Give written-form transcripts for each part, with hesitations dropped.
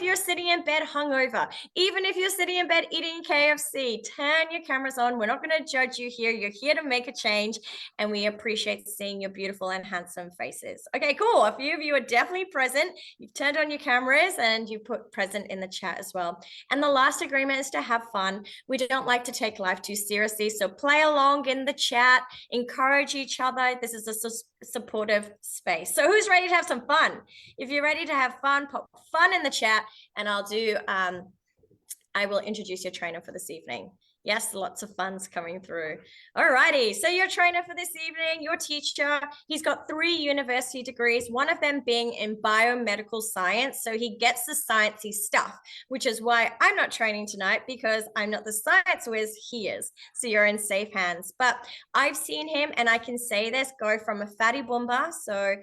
you're sitting in bed hungover, even if you're sitting in bed eating KFC, turn your cameras on. We're not going to judge you here. You're here to make a change, and we appreciate seeing your beautiful and handsome faces. Okay, cool. A few of you are definitely present. You've turned on your cameras and you put present in the chat as well. And the last agreement is to have fun. We don't like to take life too seriously, so play along in the chat, encourage each other. This is a supportive space. So who's ready to have some fun? If you're ready to have fun, pop fun in the chat, and I will introduce your trainer for this evening. Yes, lots of fun's coming through. All righty. So your trainer for this evening, your teacher, he's got 3 university degrees, one of them being in biomedical science. So he gets the sciencey stuff, which is why I'm not training tonight, because I'm not the science whiz, he is. So you're in safe hands. But I've seen him, and I can say this, go from a fatty boomba, so,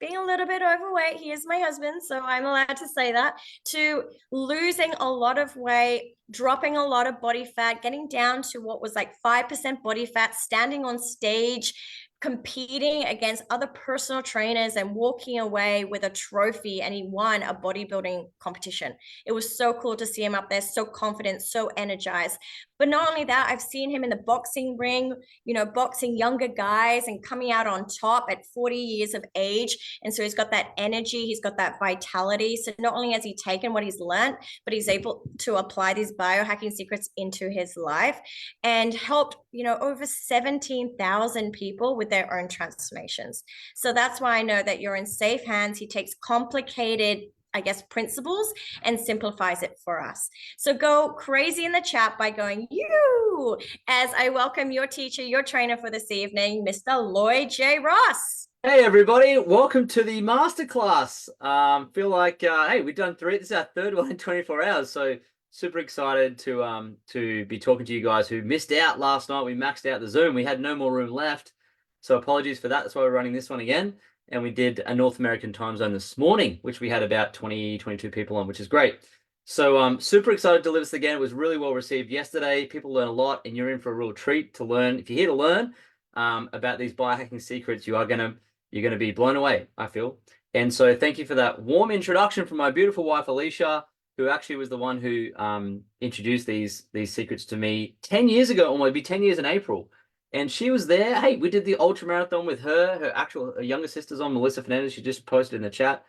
being a little bit overweight, he is my husband, so I'm allowed to say that, to losing a lot of weight, dropping a lot of body fat, getting down to what was like 5% body fat, standing on stage, competing against other personal trainers and walking away with a trophy, and he won a bodybuilding competition. It was so cool to see him up there, so confident, so energized. But not only that, I've seen him in the boxing ring, boxing younger guys and coming out on top at 40 years of age. And so he's got that energy, he's got that vitality. So not only has he taken what he's learned, but he's able to apply these biohacking secrets into his life and helped, over 17,000 people with their own transformations. So that's why I know that you're in safe hands. He takes complicated, principles and simplifies it for us. So go crazy in the chat by going you, as I welcome your teacher, your trainer for this evening, Mr. Lloyd J. Ross. Hey everybody, welcome to the masterclass. Feel like hey, we've done 3. This is our 3rd one in 24 hours, so super excited to be talking to you guys who missed out last night. We maxed out the Zoom. We had no more room left, so apologies for that. That's why we're running this one again. And we did a North American time zone this morning, which we had about 22 people on, which is great. So super excited to deliver this again. It was really well received yesterday. People learn a lot, and you're in for a real treat to learn. If you're here to learn about these biohacking secrets, you're gonna be blown away, I feel. And so thank you for that warm introduction from my beautiful wife, Alicia, who actually was the one who introduced these secrets to me 10 years ago. It'll be 10 years in April. And she was there. Hey, we did the ultra marathon with her younger sister's on, Melissa Fernandez. She just posted in the chat.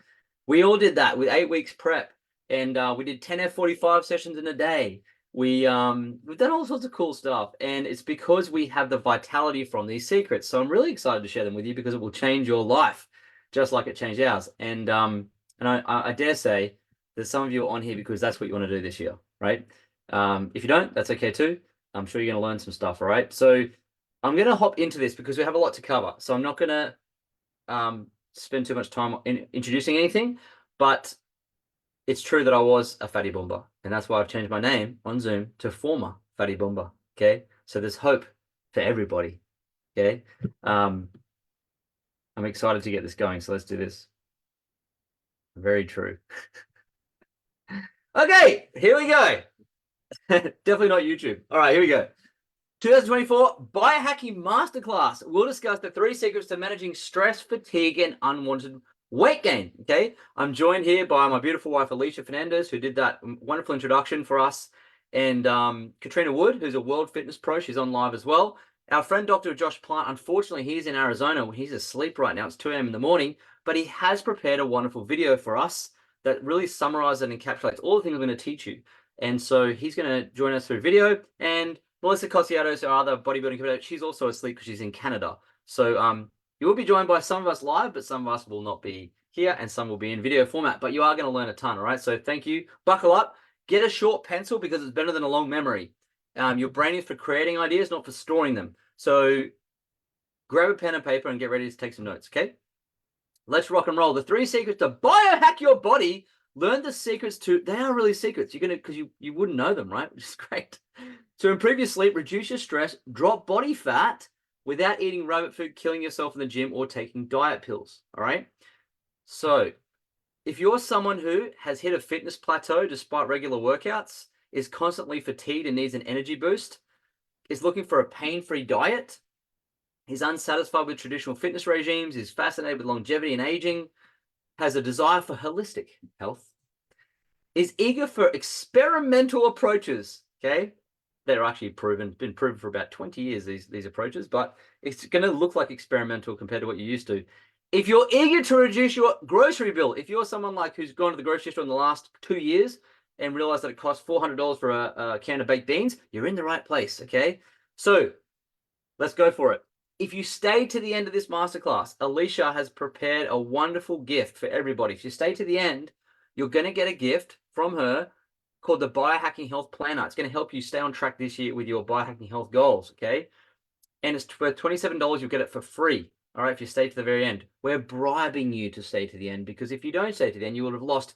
We all did that with 8 weeks prep. And we did 10 F45 sessions in a day. We've done all sorts of cool stuff, and it's because we have the vitality from these secrets. So I'm really excited to share them with you, because it will change your life just like it changed ours. And I dare say there's some of you on here because that's what you want to do this year, right? If you don't, that's okay too. I'm sure you're going to learn some stuff, all right? So I'm going to hop into this because we have a lot to cover. So I'm not going to spend too much time in introducing anything, but it's true that I was a fatty bomber, and that's why I've changed my name on Zoom to former fatty bomber. Okay, so there's hope for everybody. Okay, I'm excited to get this going, so let's do this. Very true. Okay, here we go. Definitely not YouTube. All right, here we go. 2024 Biohacking Masterclass. We'll discuss the 3 secrets to managing stress, fatigue, and unwanted weight gain. Okay, I'm joined here by my beautiful wife, Alicia Fernandez, who did that wonderful introduction for us, and Katrina Wood, who's a world fitness pro. She's on live as well. Our friend, Dr. Josh Plant, unfortunately, he's in Arizona. He's asleep right now. It's 2 a.m. in the morning, but he has prepared a wonderful video for us that really summarizes and encapsulates all the things I'm going to teach you. And so he's going to join us through video. And Melissa Cosiatos, our other bodybuilding competitor, she's also asleep because she's in Canada. So you will be joined by some of us live, but some of us will not be here, and some will be in video format. But you are going to learn a ton, all right? So thank you. Buckle up. Get a short pencil, because it's better than a long memory. Your brain is for creating ideas, not for storing them. So grab a pen and paper and get ready to take some notes, okay? Let's rock and roll. The 3 secrets to biohack your body. Learn the secrets they are really secrets. You're going to, because you wouldn't know them, right? Which is great. To improve your sleep, reduce your stress, drop body fat, without eating rabbit food, killing yourself in the gym, or taking diet pills, all right? So if you're someone who has hit a fitness plateau despite regular workouts, is constantly fatigued and needs an energy boost, is looking for a pain-free diet, is unsatisfied with traditional fitness regimes, is fascinated with longevity and aging, has a desire for holistic health, is eager for experimental approaches, okay? They're actually been proven for about 20 years, these approaches, but it's going to look like experimental compared to what you used to. If you're eager to reduce your grocery bill, if you're someone like who's gone to the grocery store in the last 2 years and realized that it costs $400 for a can of baked beans, you're in the right place, okay? So let's go for it. If you stay to the end of this masterclass, Alicia has prepared a wonderful gift for everybody. If you stay to the end, you're going to get a gift from her called the Biohacking Health Planner. It's going to help you stay on track this year with your biohacking health goals, okay? And it's for $27, you'll get it for free, all right, if you stay to the very end. We're bribing you to stay to the end, because if you don't stay to the end, you will have lost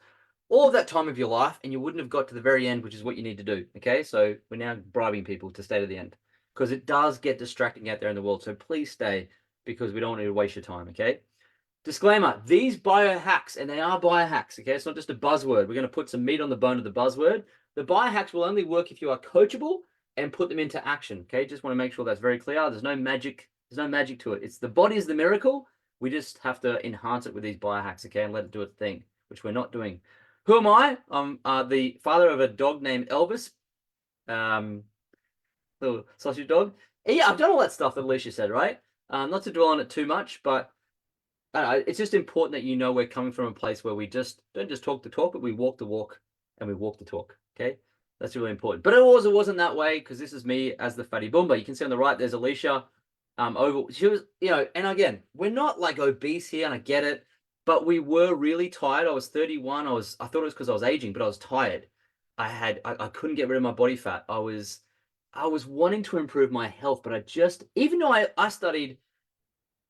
all of that time of your life and you wouldn't have got to the very end, which is what you need to do, okay? So we're now bribing people to stay to the end, because it does get distracting out there in the world. So please stay, because we don't want you to waste your time, okay? Disclaimer, these biohacks, and they are biohacks, okay? It's not just a buzzword. We're going to put some meat on the bone of the buzzword. The biohacks will only work if you are coachable and put them into action, okay? Just want to make sure that's very clear. There's no magic to it. It's the body is the miracle. We just have to enhance it with these biohacks, okay, and let it do its thing, which we're not doing. Who am I? I'm the father of a dog named Elvis, little sausage dog. And yeah, I've done all that stuff that Alicia said, right? Not to dwell on it too much, but it's just important that you know we're coming from a place where we just don't just talk the talk, but we walk the walk and we walk the talk. Okay, that's really important. But it wasn't that way, because this is me as the fatty boomba. You can see on the right there's Alicia. She was, and again, we're not like obese here, and I get it, but we were really tired. I was 31. I thought it was because I was aging, but I was tired. I couldn't get rid of my body fat. I was wanting to improve my health, but even though I studied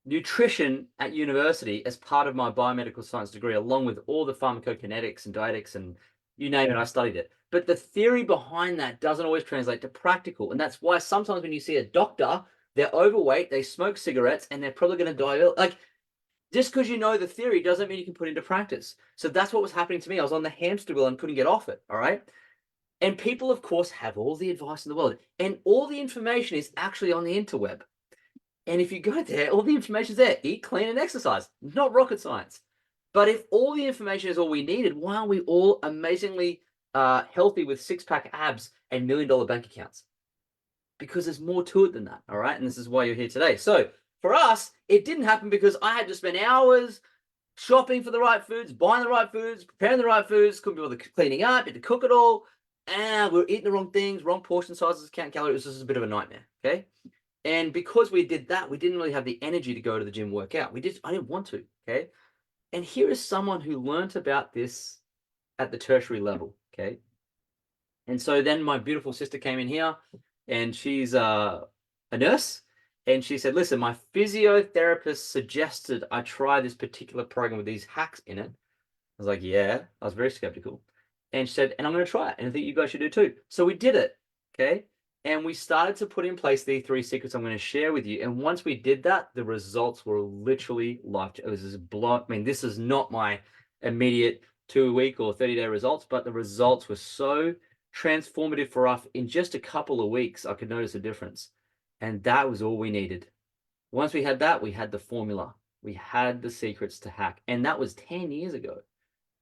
nutrition at university as part of my biomedical science degree, along with all the pharmacokinetics and dietetics and you name it, I studied it. But the theory behind that doesn't always translate to practical. And that's why sometimes when you see a doctor, they're overweight, they smoke cigarettes, and they're probably going to die. Like, just because you know the theory doesn't mean you can put it into practice. So that's what was happening to me. I was on the hamster wheel and couldn't get off it. All right. And people, of course, have all the advice in the world. And all the information is actually on the interweb. And if you go there, all the information's there. Eat clean and exercise. Not rocket science. But if all the information is all we needed, why are we all amazingly healthy with six-pack abs and million-dollar bank accounts? Because there's more to it than that, all right? And this is why you're here today. So for us, it didn't happen because I had to spend hours shopping for the right foods, buying the right foods, preparing the right foods, couldn't be able to cleaning up, had to cook it all, and we were eating the wrong things, wrong portion sizes, count calories. It was just a bit of a nightmare, okay? And because we did that, we didn't really have the energy to go to the gym workout. I didn't want to, okay? And here is someone who learned about this at the tertiary level, okay? And so then my beautiful sister came in here, and she's a nurse, and she said, listen, my physiotherapist suggested I try this particular program with these hacks in it. I was like, yeah, I was very skeptical. And she said, and I'm going to try it, and I think you guys should do too. So we did it, okay? And we started to put in place the 3 secrets I'm going to share with you. And once we did that, the results were literally life-changing. It was just I mean, this is not my immediate 2-week or 30-day results, but the results were so transformative for us. In just a couple of weeks, I could notice a difference. And that was all we needed. Once we had that, we had the formula. We had the secrets to hack. And that was 10 years ago.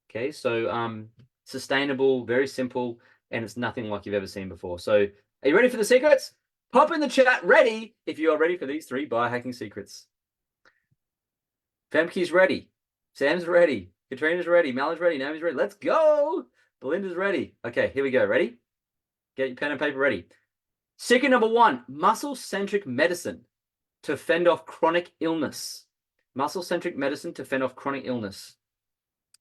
Okay, so sustainable, very simple, and it's nothing like you've ever seen before. So are you ready for the secrets? Pop in the chat ready if you are ready for these 3 biohacking secrets. Femke's ready. Sam's ready. Katrina's ready. Mal's ready. Naomi's ready. Let's go. Belinda's ready. Okay, here we go. Ready? Get your pen and paper ready. Secret number 1, muscle-centric medicine to fend off chronic illness. Muscle-centric medicine to fend off chronic illness.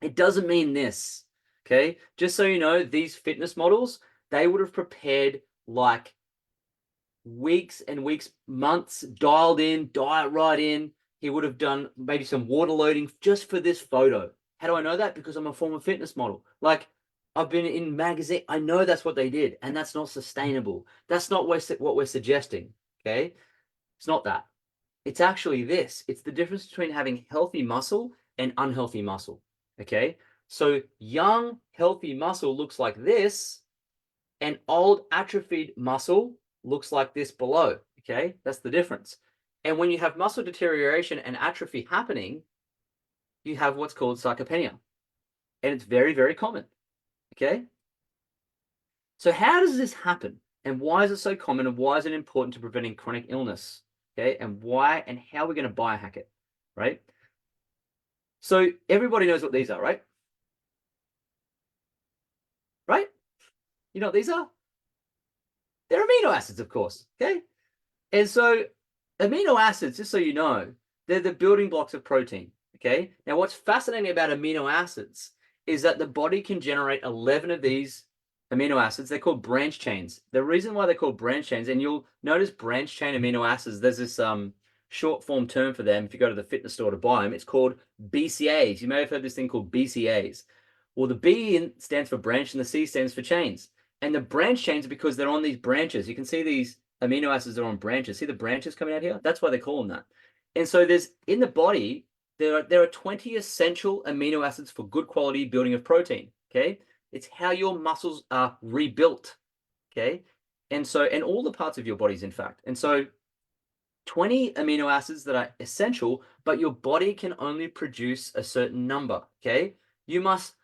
It doesn't mean this, okay? Just so you know, these fitness models, they would have prepared like weeks and weeks, months, dialed in, diet right in. He would have done maybe some water loading just for this photo. How do I know that? Because I'm a former fitness model. Like, I've been in magazine. I know that's what they did, and that's not sustainable. That's not what we're suggesting, okay? It's not that. It's actually this. It's the difference between having healthy muscle and unhealthy muscle, okay? So young, healthy muscle looks like this, and old, atrophied muscle looks like this below, okay? That's the difference. And when you have muscle deterioration and atrophy happening, you have what's called sarcopenia. And it's very, very common. Okay. So how does this happen? And why is it so common? And why is it important to preventing chronic illness? Okay. And why and how we're going to biohack it, right? So everybody knows what these are, right? Right? You know what these are? They're amino acids, of course. Okay. And so amino acids, just so you know, they're the building blocks of protein. Okay. Now, what's fascinating about amino acids is that the body can generate 11 of these amino acids. They're called branch chains. The reason why they're called branch chains, and you'll notice branch chain amino acids, there's this short form term for them. If you go to the fitness store to buy them, it's called BCAs. You may have heard this thing called BCAs. Well, the B stands for branch and the C stands for chains. And the branch chains are because they're on these branches. You can see these amino acids are on branches. See the branches coming out here? That's why they call them that. And so there's in the body, there are 20 essential amino acids for good quality building of protein. Okay. It's how your muscles are rebuilt. Okay. And so, and all the parts of your bodies, in fact. And so 20 amino acids that are essential, but your body can only produce a certain number. Okay. You must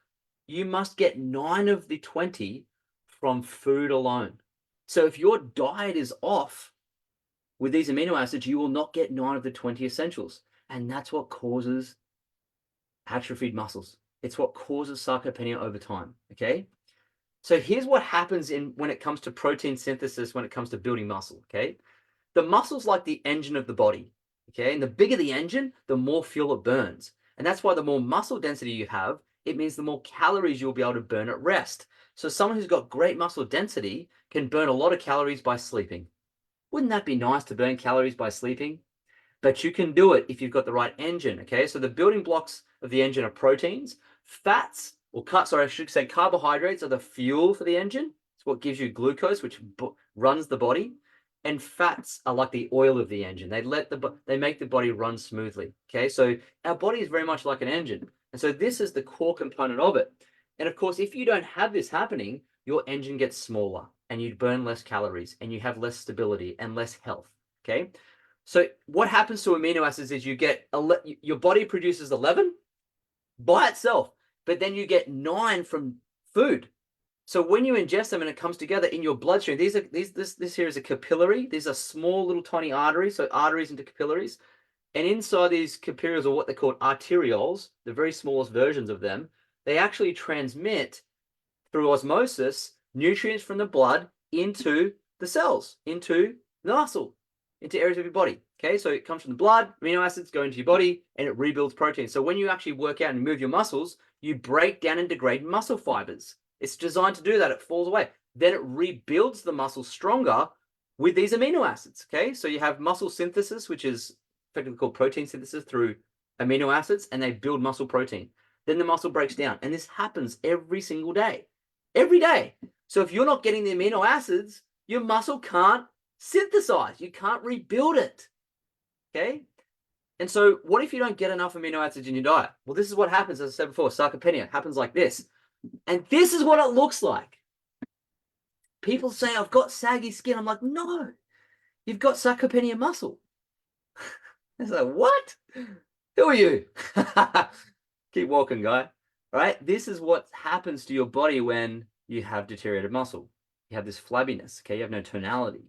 get 9 of the 20 from food alone. So if your diet is off with these amino acids, you will not get 9 of the 20 essentials. And that's what causes atrophied muscles. It's what causes sarcopenia over time. Okay. So here's what happens when it comes to protein synthesis, when it comes to building muscle. Okay. The muscle's like the engine of the body. Okay. And the bigger the engine, the more fuel it burns. And that's why the more muscle density you have, it means the more calories you'll be able to burn at rest. So someone who's got great muscle density can burn a lot of calories by sleeping. Wouldn't that be nice to burn calories by sleeping? But you can do it if you've got the right engine. Okay. So the building blocks of the engine are proteins, fats, sorry, I should say carbohydrates are the fuel for the engine. It's what gives you glucose, which runs the body. And fats are like the oil of the engine. They make the body run smoothly. Okay. So our body is very much like an engine. And so this is the core component of it. And of course, if you don't have this happening, your engine gets smaller and you burn less calories and you have less stability and less health. Okay. So what happens to amino acids is your body produces 11 by itself, but then you get 9 from food. So when you ingest them and it comes together in your bloodstream, this here is a capillary. These are small little tiny arteries, so arteries into capillaries. And inside these capillaries are what they're called arterioles, the very smallest versions of them. They actually transmit through osmosis nutrients from the blood into the cells, into the muscle, into areas of your body. Okay, so it comes from the blood, amino acids go into your body, and it rebuilds protein. So when you actually work out and move your muscles, you break down and degrade muscle fibers. It's designed to do that. It falls away. Then it rebuilds the muscle stronger with these amino acids. Okay, so you have muscle synthesis, which is effectively called protein synthesis through amino acids, and they build muscle protein. Then the muscle breaks down, and this happens every single day. Every day. So if you're not getting the amino acids, your muscle can't synthesize. You can't rebuild it. Okay. And so what if you don't get enough amino acids in your diet? Well, this is what happens, as I said before, sarcopenia happens like this. And this is what it looks like. People say, I've got saggy skin. I'm like, no, you've got sarcopenia muscle. It's like, what? Who are you? Keep walking, guy. Right? This is what happens to your body when you have deteriorated muscle. You have this flabbiness, okay? You have no tonality.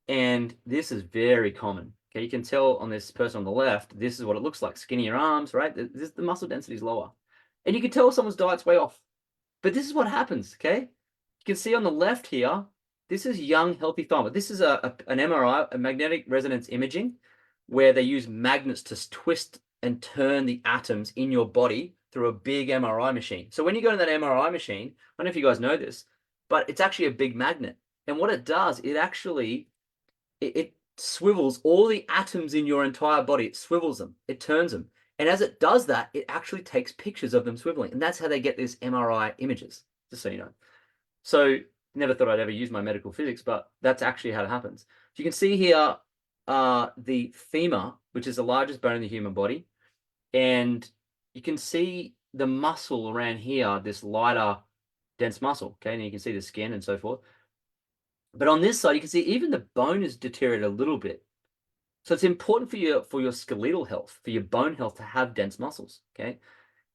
And this is very common. Okay, you can tell on this person on the left, this is what it looks like. Skinnier arms, right? The muscle density is lower. And you can tell someone's diet's way off. But this is what happens, okay? You can see on the left here, this is young, healthy thymus. This is an MRI, a magnetic resonance imaging, where they use magnets to twist and turn the atoms in your body through a big MRI machine. So when you go to that MRI machine, I don't know if you guys know this, but it's actually a big magnet. And what it does, it swivels all the atoms in your entire body. It swivels them. It turns them. And as it does that, it actually takes pictures of them swiveling. And that's how they get these MRI images, just so you know. So never thought I'd ever use my medical physics, but that's actually how it happens. So you can see here the femur, which is the largest bone in the human body. And you can see the muscle around here, this lighter, dense muscle. Okay, and you can see the skin and so forth. But on this side, you can see even the bone is deteriorated a little bit. So it's important for your skeletal health, for your bone health, to have dense muscles. Okay,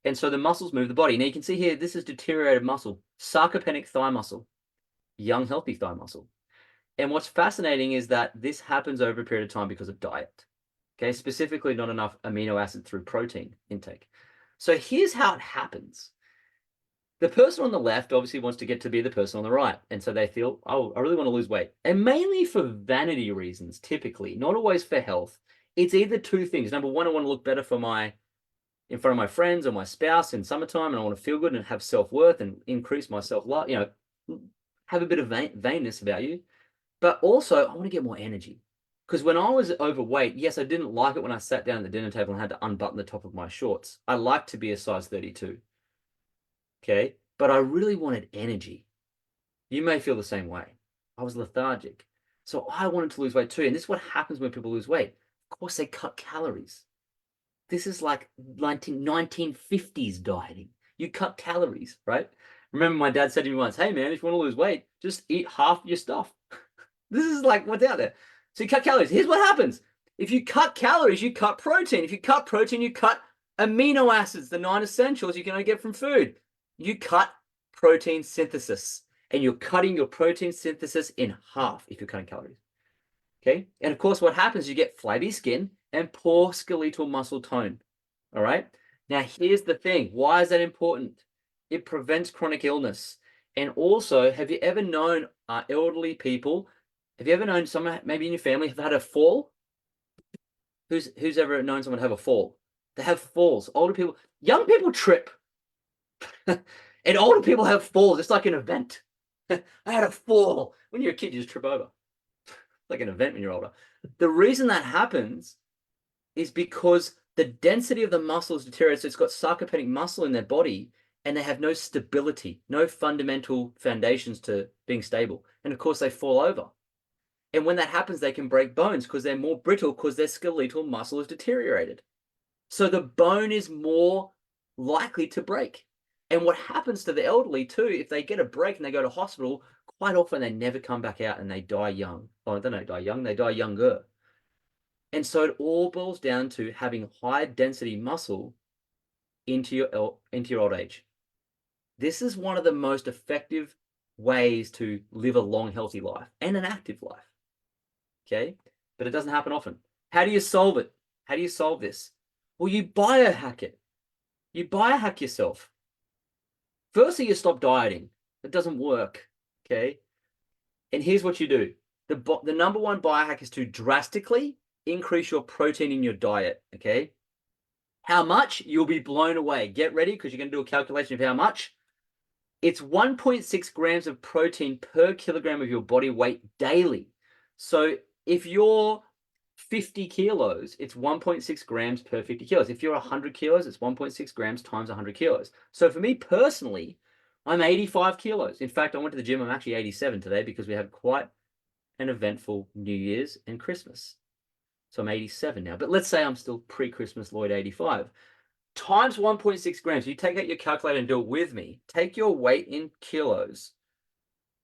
And so the muscles move the body. Now you can see here, this is deteriorated muscle, sarcopenic thigh muscle, young, healthy thigh muscle. And what's fascinating is that this happens over a period of time because of diet. Okay, specifically not enough amino acid through protein intake. So here's how it happens. The person on the left obviously wants to get to be the person on the right. And so they feel, oh, I really want to lose weight. And mainly for vanity reasons, typically, not always for health. It's either two things. Number one, I want to look better in front of my friends or my spouse in summertime, and I want to feel good and have self-worth and increase my self-love, have a bit of vainness about you. But also, I want to get more energy. Because when I was overweight, yes, I didn't like it when I sat down at the dinner table and had to unbutton the top of my shorts. I liked to be a size 32. Okay. But I really wanted energy. You may feel the same way. I was lethargic. So I wanted to lose weight too. And this is what happens when people lose weight. Of course, they cut calories. This is like 1950s dieting. You cut calories, right? Remember my dad said to me once, hey man, if you want to lose weight, just eat half your stuff. This is like what's out there. So you cut calories. Here's what happens. If you cut calories, you cut protein. If you cut protein, you cut amino acids, the 9 essentials you can only get from food. You cut protein synthesis, and you're cutting your protein synthesis in half if you're cutting calories. Okay. And of course, what happens, you get flabby skin and poor skeletal muscle tone. All right. Now, here's the thing. Why is that important? It prevents chronic illness. And also, have you ever known elderly people? Have you ever known someone, maybe in your family, have had a fall? Who's ever known someone have a fall? They have falls. Older people, young people trip. And older people have falls. It's like an event. I had a fall. When you're a kid, you just trip over. Like an event when you're older. The reason that happens is because the density of the muscle is deteriorated. So it's got sarcopenic muscle in their body, and they have no stability, no fundamental foundations to being stable. And of course, they fall over. And when that happens, they can break bones because they're more brittle because their skeletal muscle is deteriorated. So the bone is more likely to break. And what happens to the elderly too, if they get a break and they go to hospital, quite often they never come back out and they die young. Oh, they don't die young, they die younger. And so it all boils down to having high density muscle into your old age. This is one of the most effective ways to live a long, healthy life and an active life. Okay, but it doesn't happen often. How do you solve it? How do you solve this? Well, you biohack it. You biohack yourself. Firstly, you stop dieting. It doesn't work. Okay, and here's what you do. The number one biohack is to drastically increase your protein in your diet. Okay, how much? You'll be blown away. Get ready because you're going to do a calculation of how much. It's 1.6 grams of protein per kilogram of your body weight daily. So if you're 50 kilos, it's 1.6 grams per 50 kilos. If you're 100 kilos, it's 1.6 grams times 100 kilos. So for me personally, I'm 85 kilos. In fact, I went to the gym. I'm actually 87 today because we had quite an eventful New Year's and Christmas. So I'm 87 now. But let's say I'm still pre-Christmas Lloyd 85. Times 1.6 grams. You take out your calculator and do it with me. Take your weight in kilos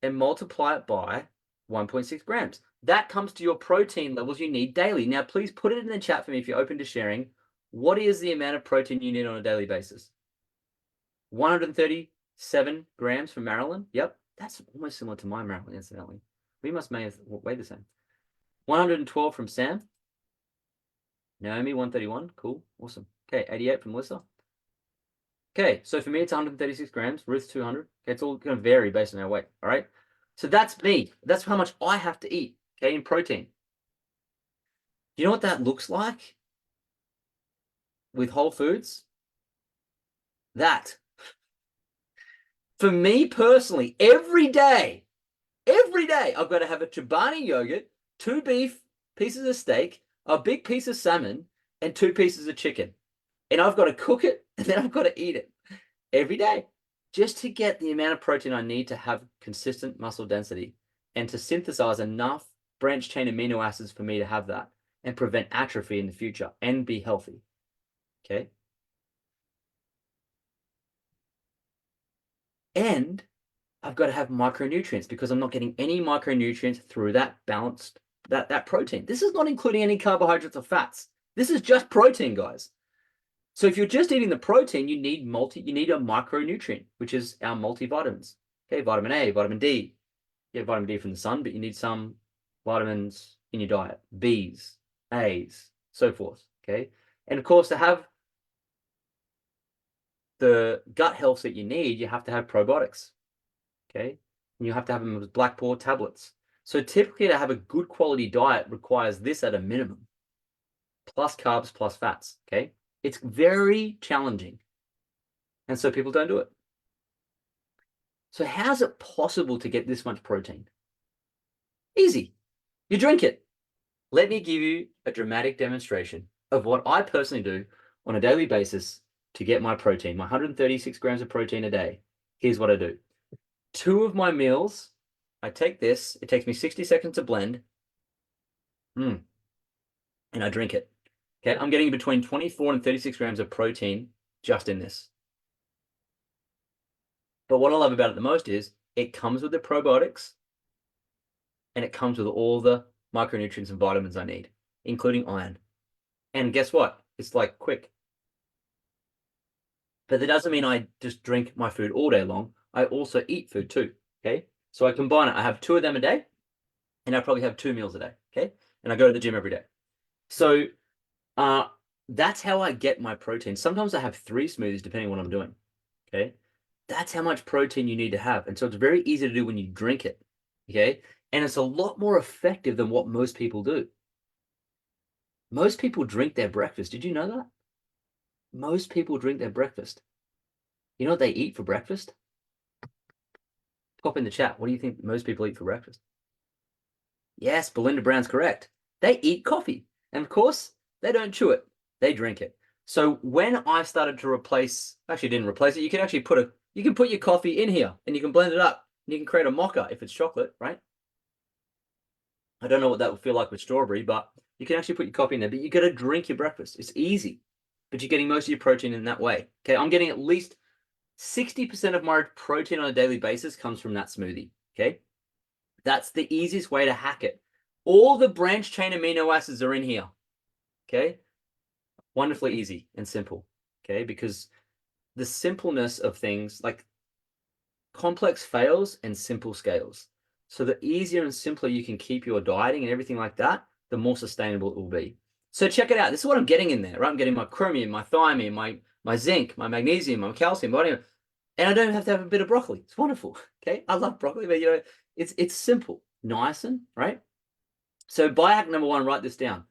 and multiply it by 1.6 grams. That comes to your protein levels you need daily. Now, please put it in the chat for me if you're open to sharing. What is the amount of protein you need on a daily basis? 137 grams for Marilyn. Yep, that's almost similar to my Marilyn, incidentally. We must weigh the same. 112 from Sam. Naomi, 131. Cool, awesome. Okay, 88 from Melissa. Okay, so for me, it's 136 grams. Ruth's 200. Okay, it's all going to vary based on our weight, all right? So that's me. That's how much I have to eat, okay, in protein. Do you know what that looks like with Whole Foods? That. For me personally, every day, I've got to have a Chobani yogurt, 2 beef pieces of steak, a big piece of salmon, and 2 pieces of chicken. And I've got to cook it, and then I've got to eat it every day just to get the amount of protein I need to have consistent muscle density and to synthesize enough branched chain amino acids for me to have that and prevent atrophy in the future and be healthy. Okay. And I've got to have micronutrients because I'm not getting any micronutrients through that balanced, that protein. This is not including any carbohydrates or fats. This is just protein, guys. So if you're just eating the protein, you need a micronutrient, which is our multivitamins. Okay, vitamin A, vitamin D. You get vitamin D from the sun, but you need some vitamins in your diet, B's, A's, so forth. Okay. And of course, to have the gut health that you need, you have to have probiotics. Okay. And you have to have them as black pour tablets. So typically to have a good quality diet requires this at a minimum, plus carbs, plus fats. Okay. It's very challenging. And so people don't do it. So how's it possible to get this much protein? Easy. You drink it. Let me give you a dramatic demonstration of what I personally do on a daily basis to get my protein, my 136 grams of protein a day. Here's what I do. 2 of my meals, I take this. It takes me 60 seconds to blend. And I drink it. Okay, I'm getting between 24 and 36 grams of protein just in this. But what I love about it the most is it comes with the probiotics and it comes with all the micronutrients and vitamins I need, including iron. And guess what? It's like quick. But that doesn't mean I just drink my food all day long. I also eat food too. Okay. So I combine it. I have 2 of them a day, and I probably have 2 meals a day. Okay. And I go to the gym every day. So that's how I get my protein. Sometimes I have 3 smoothies depending on what I'm doing. Okay. That's how much protein you need to have. And so it's very easy to do when you drink it. Okay. And it's a lot more effective than what most people do. Most people drink their breakfast. Did you know that? Most people drink their breakfast. You know what they eat for breakfast? Pop in the chat. What do you think most people eat for breakfast? Yes, Belinda Brown's correct. They eat coffee. And of course, they don't chew it. They drink it. So when I started to actually didn't replace it, you can actually put your coffee in here and you can blend it up and you can create a mocha if it's chocolate, right? I don't know what that would feel like with strawberry, but you can actually put your coffee in there, but you got to drink your breakfast. It's easy, but you're getting most of your protein in that way. Okay, I'm getting at least 60% of my protein on a daily basis comes from that smoothie. Okay, that's the easiest way to hack it. All the branch chain amino acids are in here. Okay, wonderfully easy and simple. Okay, because the simpleness of things, like complex fails and simple scales. So the easier and simpler you can keep your dieting and everything like that, the more sustainable it will be. So check it out. This is what I'm getting in there, right? I'm getting my chromium, my thiamine, my zinc, my magnesium, my calcium, vitamin, and I don't have to have a bit of broccoli. It's wonderful. Okay, I love broccoli, but it's simple, niacin, right? So biohack number 1, write this down.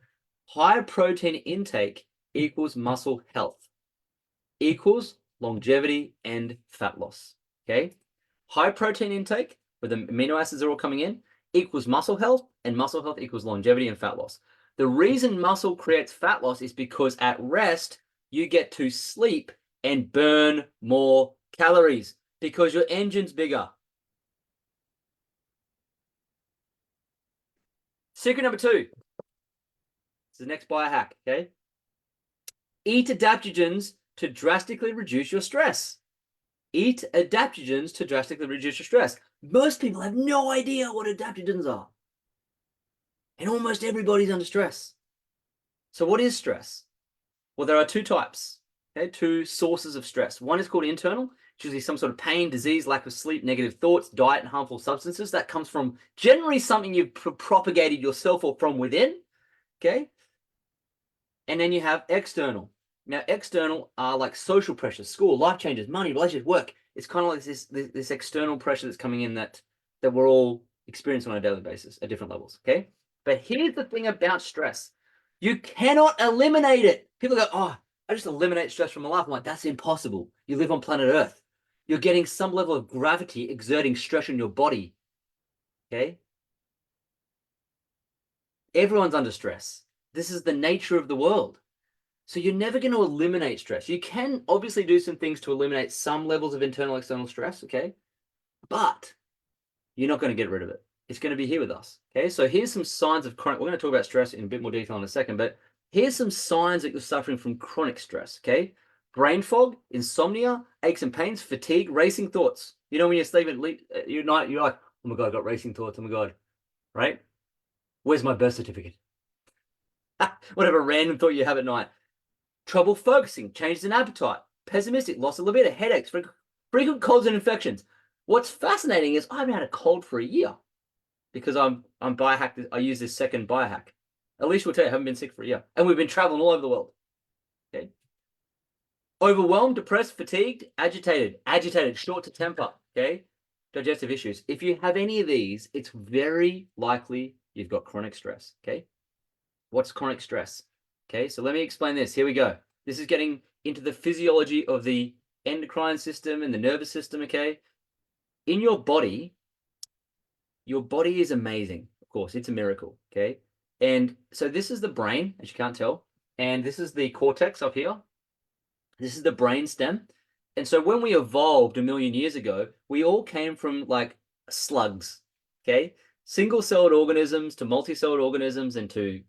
High protein intake equals muscle health, equals longevity and fat loss. Okay, high protein intake, where the amino acids are all coming in, equals muscle health, and muscle health equals longevity and fat loss. The reason muscle creates fat loss is because at rest, you get to sleep and burn more calories because your engine's bigger. Secret number 2. This is the next biohack, okay? Eat adaptogens to drastically reduce your stress. Eat adaptogens to drastically reduce your stress. Most people have no idea what adaptogens are. And almost everybody's under stress. So what is stress? Well, there are 2 types, okay? 2 sources of stress. One is called internal, which is some sort of pain, disease, lack of sleep, negative thoughts, diet, and harmful substances. That comes from generally something you've propagated yourself or from within, okay? And then you have external. Now, external are like social pressures, school, life changes, money, relationships, work. It's kind of like this external pressure that's coming in that we're all experiencing on a daily basis at different levels, okay? But here's the thing about stress. You cannot eliminate it. People go, oh, I just eliminate stress from my life. I'm like, that's impossible. You live on planet Earth. You're getting some level of gravity exerting stress on your body, okay? Everyone's under stress. This is the nature of the world. So you're never going to eliminate stress. You can obviously do some things to eliminate some levels of internal, external stress, okay? But you're not going to get rid of it. It's going to be here with us, okay? So here's some signs of chronic, we're going to talk about stress in a bit more detail in a second, but here's some signs that you're suffering from chronic stress, okay? Brain fog, insomnia, aches and pains, fatigue, racing thoughts. You know, when you're sleeping at night, you're like, oh my God, I got racing thoughts, oh my God, right? Where's my birth certificate? Whatever random thought you have at night. trouble focusing, changes in appetite, pessimistic, loss of libido, headaches, frequent colds and infections. What's fascinating is I haven't had a cold for a year because I'm biohacked. I use this second biohack. Alicia will tell you, I haven't been sick for a year, and we've been traveling all over the world. Okay. Overwhelmed, depressed, fatigued, agitated, short to temper. Okay. Digestive issues. If you have any of these, it's very likely you've got chronic stress. Okay. What's chronic stress? Okay, so let me explain this. Here we go. This is getting into the physiology of the endocrine system and the nervous system. Okay. In your body is amazing. Of course, it's a miracle. Okay. And so this is the brain, as you can't tell. And this is the cortex up here. This is the brain stem. And so when we evolved a million years ago, we all came from like slugs. Okay. Single-celled organisms to multi-celled organisms and to,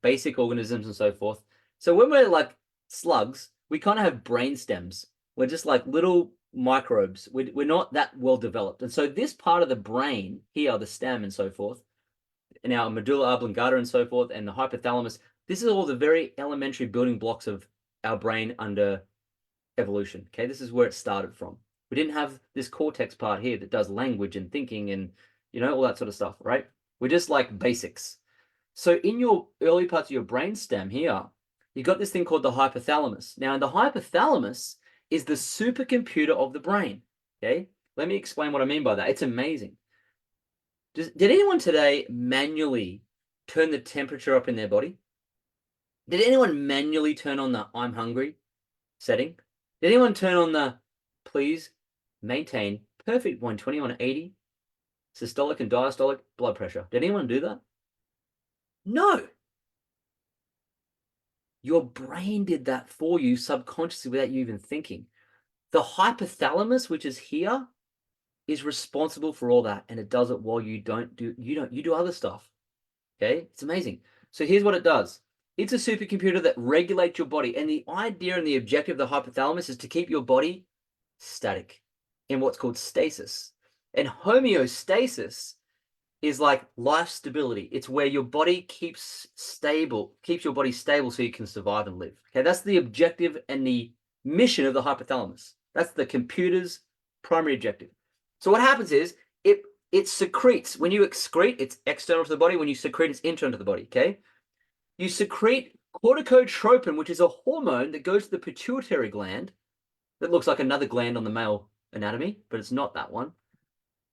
basic organisms and so forth. So when we're like slugs, we kind of have brain stems. We're just like little microbes. We're not that well developed. And so this part of the brain here, the stem and so forth, and our medulla oblongata and so forth, and the hypothalamus, this is all the very elementary building blocks of our brain under evolution. Okay, this is where it started from. We didn't have this cortex part here that does language and thinking and all that sort of stuff, right? We're just like basics. So in your early parts of your brain stem here, you got this thing called the hypothalamus. Now, the hypothalamus is the supercomputer of the brain. Okay, let me explain what I mean by that. It's amazing. Did anyone today manually turn the temperature up in their body? Did anyone manually turn on the I'm hungry setting? Did anyone turn on the please maintain perfect 120 on 80 systolic and diastolic blood pressure? Did anyone do that? No. Your brain did that for you subconsciously without you even thinking. The hypothalamus, which is here, is responsible for all that, and it does it while you do other stuff. Okay, it's amazing. So here's what it does. It's a supercomputer that regulates your body, and the idea and the objective of the hypothalamus is to keep your body static in what's called stasis. And homeostasis is like life stability. It's where your body keeps your body stable so you can survive and live. Okay, that's the objective and the mission of the hypothalamus. That's the computer's primary objective. So what happens is it secretes. When you excrete, it's external to the body. When you secrete, it's internal to the body. Okay, you secrete corticotropin, which is a hormone that goes to the pituitary gland. That looks like another gland on the male anatomy, but it's not that one.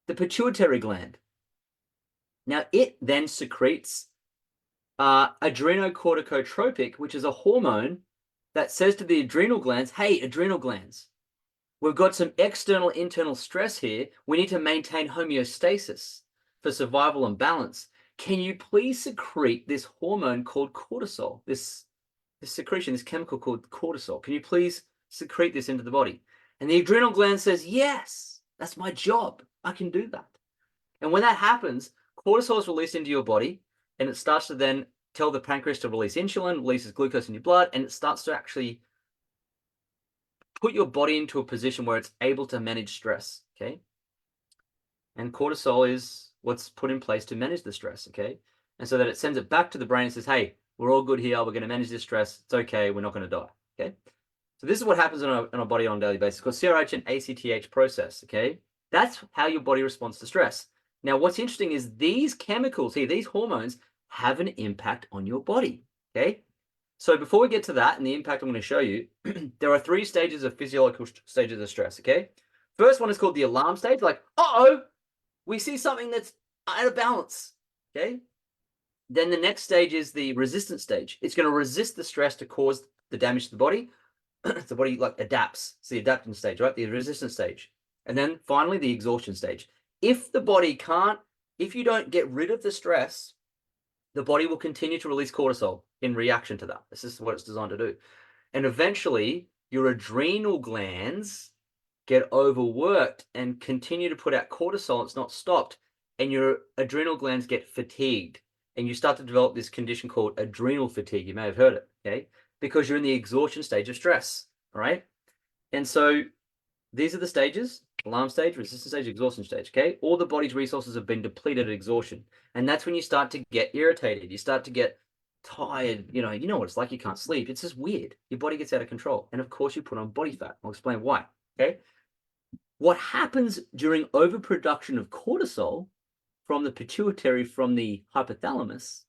The pituitary gland. Now, it then secretes adrenocorticotropic, which is a hormone that says to the adrenal glands, hey, adrenal glands, we've got some external, internal stress here. We need to maintain homeostasis for survival and balance. Can you please secrete this hormone called cortisol, this secretion, this chemical called cortisol? Can you please secrete this into the body? And the adrenal gland says, yes, that's my job. I can do that. And when that happens, cortisol is released into your body, and it starts to then tell the pancreas to release insulin, releases glucose in your blood, and it starts to actually put your body into a position where it's able to manage stress, okay? And cortisol is what's put in place to manage the stress, okay? And so that it sends it back to the brain and says, hey, we're all good here. We're going to manage this stress. It's okay. We're not going to die, okay? So this is what happens in our body on a daily basis. It's called CRH and ACTH process, okay? That's how your body responds to stress. Now, what's interesting is these chemicals here, these hormones, have an impact on your body, okay? So before we get to that and the impact I'm going to show you, there are 3 stages of physiological stages of stress, okay? First one is called the alarm stage, like, uh-oh, we see something that's out of balance, okay? Then the next stage is the resistance stage. It's going to resist the stress to cause the damage to the body. The body like adapts. It's the adapting stage, right? The resistance stage. And then finally the exhaustion stage. If the body if you don't get rid of the stress, the body will continue to release cortisol in reaction to that. This is what it's designed to do. And eventually your adrenal glands get overworked and continue to put out cortisol. It's not stopped. And your adrenal glands get fatigued. And you start to develop this condition called adrenal fatigue. You may have heard it, okay? Because you're in the exhaustion stage of stress, all right? And so these are the stages: alarm stage, resistance stage, exhaustion stage, okay? All the body's resources have been depleted at exhaustion. And that's when you start to get irritated. You start to get tired, you know what it's like, you can't sleep. It's just weird. Your body gets out of control. And of course you put on body fat. I'll explain why. Okay. What happens during overproduction of cortisol from the pituitary, from the hypothalamus,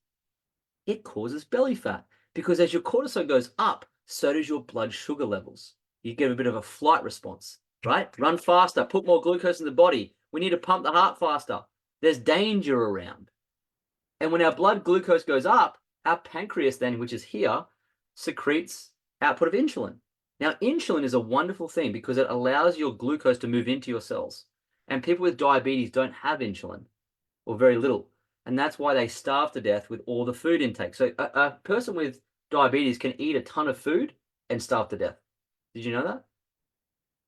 it causes belly fat. Because as your cortisol goes up, so does your blood sugar levels. You get a bit of a flight response, right? Run faster, put more glucose in the body. We need to pump the heart faster. There's danger around. And when our blood glucose goes up, our pancreas then, which is here, secretes output of insulin. Now, insulin is a wonderful thing because it allows your glucose to move into your cells. And people with diabetes don't have insulin, or very little. And that's why they starve to death with all the food intake. So a person with diabetes can eat a ton of food and starve to death. Did you know that?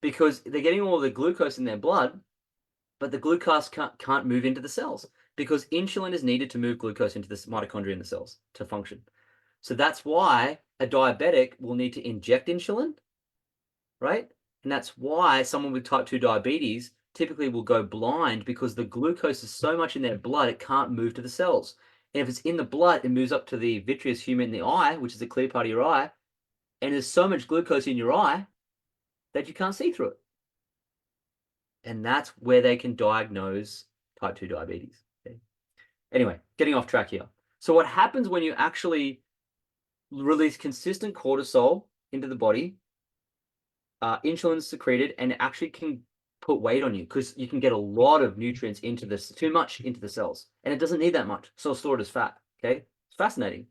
Because they're getting all the glucose in their blood, but the glucose can't move into the cells because insulin is needed to move glucose into the mitochondria in the cells to function. So that's why a diabetic will need to inject insulin, right? And that's why someone with type 2 diabetes typically will go blind because the glucose is so much in their blood, it can't move to the cells. And if it's in the blood, it moves up to the vitreous humor in the eye, which is the clear part of your eye. And there's so much glucose in your eye that you can't see through it. And that's where they can diagnose type 2 diabetes. Okay? Anyway, getting off track here. So what happens when you actually release consistent cortisol into the body, insulin's secreted, and it actually can put weight on you because you can get a lot of nutrients into this, too much into the cells, and it doesn't need that much, so it'll store it as fat. Okay, it's fascinating.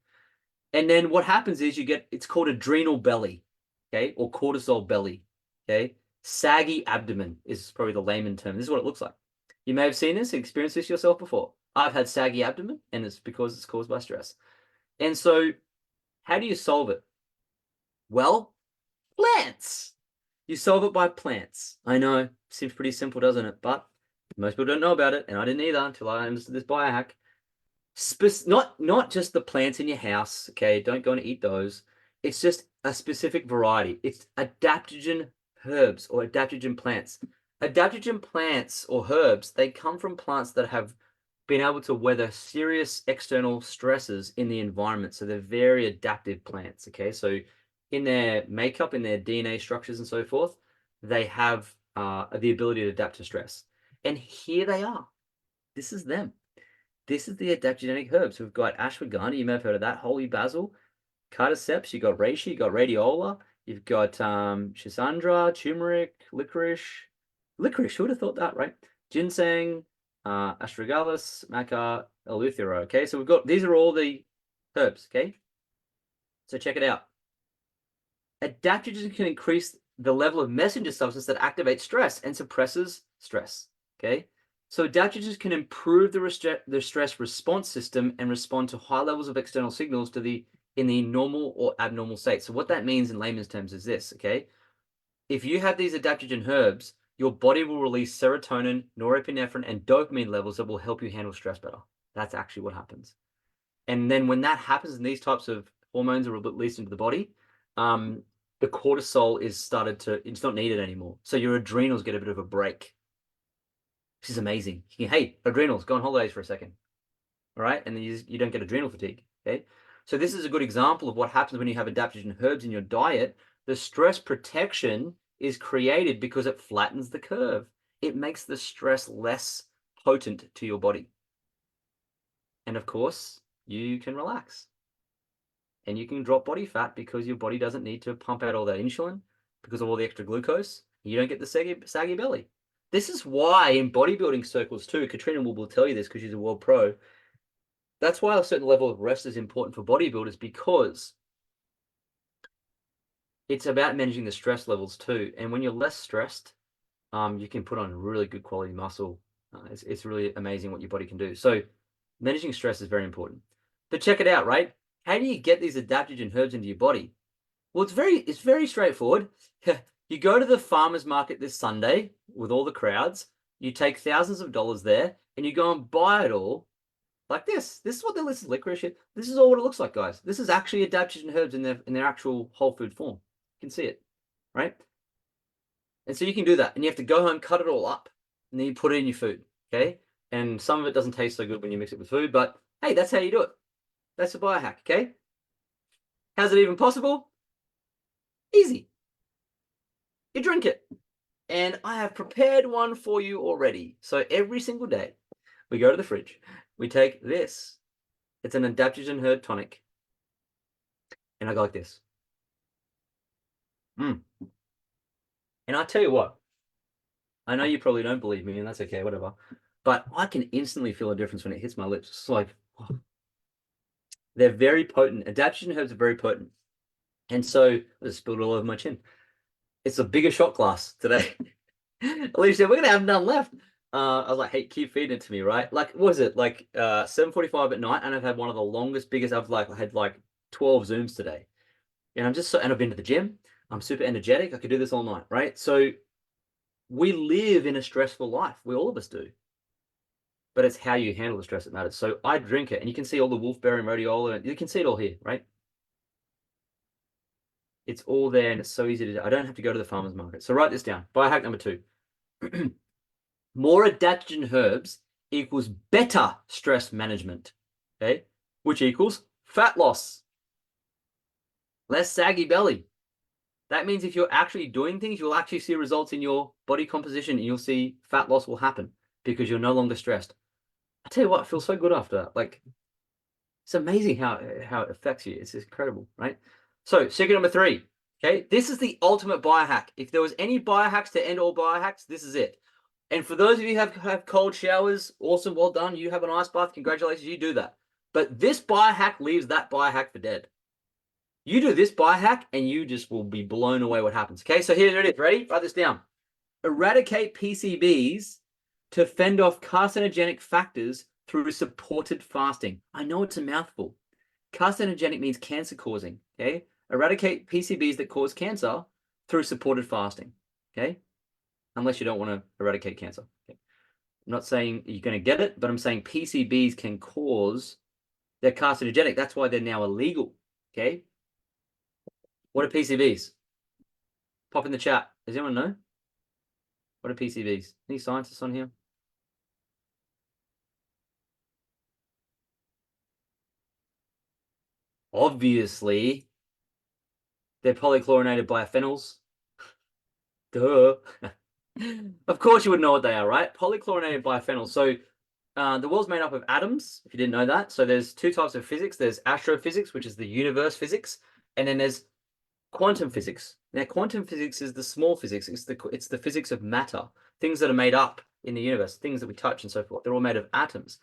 And then what happens is you get, it's called adrenal belly, okay, or cortisol belly. Okay, saggy abdomen is probably the layman term. This is what it looks like. You may have seen this, experienced this yourself before. I've had saggy abdomen, and it's because it's caused by stress. And so, how do you solve it? Well, plants. You solve it by plants. I know, seems pretty simple, doesn't it? But most people don't know about it, and I didn't either until I understood this biohack. Not just the plants in your house, okay? Don't go and eat those. It's just a specific variety. It's adaptogen herbs or adaptogen plants. Adaptogen plants or herbs, they come from plants that have been able to weather serious external stresses in the environment. So they're very adaptive plants, okay? So in their makeup, in their DNA structures and so forth, they have the ability to adapt to stress. And here they are. This is them. This is the adaptogenic herbs. We've got ashwagandha, you may have heard of that, holy basil, cordyceps, you've got reishi, you've got radiola, you've got schisandra, turmeric, licorice. Licorice, who would have thought that, right? Ginseng, astragalus, maca, eleuthero. Okay, so we've got, these are all the herbs, okay? So check it out. Adaptogens can increase the level of messenger substance that activates stress and suppresses stress, okay? So adaptogens can improve the stress response system and respond to high levels of external signals in the normal or abnormal state. So what that means in layman's terms is this, okay? If you have these adaptogen herbs, your body will release serotonin, norepinephrine, and dopamine levels that will help you handle stress better. That's actually what happens. And then when that happens and these types of hormones are released into the body, the cortisol it's not needed anymore. So your adrenals get a bit of a break. This is amazing. Hey, adrenals, go on holidays for a second. All right. And then you don't get adrenal fatigue. Okay. So this is a good example of what happens when you have adaptogen herbs in your diet. The stress protection is created because it flattens the curve. It makes the stress less potent to your body. And of course, you can relax. And you can drop body fat because your body doesn't need to pump out all that insulin because of all the extra glucose. You don't get the saggy belly. This is why in bodybuilding circles too, Katrina will tell you this because she's a world pro. That's why a certain level of rest is important for bodybuilders because it's about managing the stress levels too. And when you're less stressed, you can put on really good quality muscle. It's really amazing what your body can do. So managing stress is very important. But check it out, right? How do you get these adaptogen herbs into your body? Well, it's very straightforward. You go to the farmer's market this Sunday with all the crowds, you take thousands of dollars there, and you go and buy it all like this. This is what the list is licorice. This is all what it looks like, guys. This is actually adaptogen herbs in their actual whole food form. You can see it, right? And so you can do that, and you have to go home, cut it all up, and then you put it in your food, okay? And some of it doesn't taste so good when you mix it with food, but hey, that's how you do it. That's a biohack, okay? How's it even possible? Easy. You drink it. And I have prepared one for you already. So every single day, we go to the fridge, we take this. It's an adaptogen herb tonic. And I go like this. And I tell you what, I know you probably don't believe me, and that's okay, whatever. But I can instantly feel a difference when it hits my lips. It's like, oh. They're very potent. Adaptogen herbs are very potent. And so I just spilled it all over my chin. It's a bigger shot glass today. Alicia said, we're gonna have none left. I was like, hey, keep feeding it to me, right? Like, what was it? Like 7:45 at night, and I've had one of the longest, biggest. I had like 12 Zooms today. And and I've been to the gym. I'm super energetic. I could do this all night, right? So we live in a stressful life. We all of us do. But it's how you handle the stress that matters. So I drink it, and you can see all the wolfberry and rhodiola, and you can see it all here, right? It's all there, and it's so easy to do. I don't have to go to the farmer's market. So write this down. Biohack number 2. More adaptogen herbs equals better stress management, okay? Which equals fat loss, less saggy belly. That means if you're actually doing things, you'll actually see results in your body composition, and you'll see fat loss will happen because you're no longer stressed. I tell you what, I feel so good after that. Like, it's amazing how it affects you. It's incredible, right? So, secret number 3, okay? This is the ultimate biohack. If there was any biohacks to end all biohacks, this is it. And for those of you who have cold showers, awesome, well done. You have an ice bath, congratulations, you do that. But this biohack leaves that biohack for dead. You do this biohack and you just will be blown away what happens. Okay, so here it is. Ready? Write this down. Eradicate PCBs to fend off carcinogenic factors through supported fasting. I know it's a mouthful. Carcinogenic means cancer causing. Okay, eradicate PCBs that cause cancer through supported fasting. Okay, unless you don't want to eradicate cancer. Okay? I'm not saying you're going to get it, but I'm saying PCBs can cause, they're carcinogenic. That's why they're now illegal. Okay, what are PCBs? Pop in the chat. Does anyone know? What are PCBs? Any scientists on here? Obviously, they're polychlorinated biphenyls. Duh. Of course you would know what they are, right? Polychlorinated biphenyls. So the world's made up of atoms, if you didn't know that. So there's 2 types of physics. There's astrophysics, which is the universe physics, and then there's quantum physics. Now, quantum physics is the small physics. It's the physics of matter, things that are made up in the universe, things that we touch and so forth. They're all made of atoms.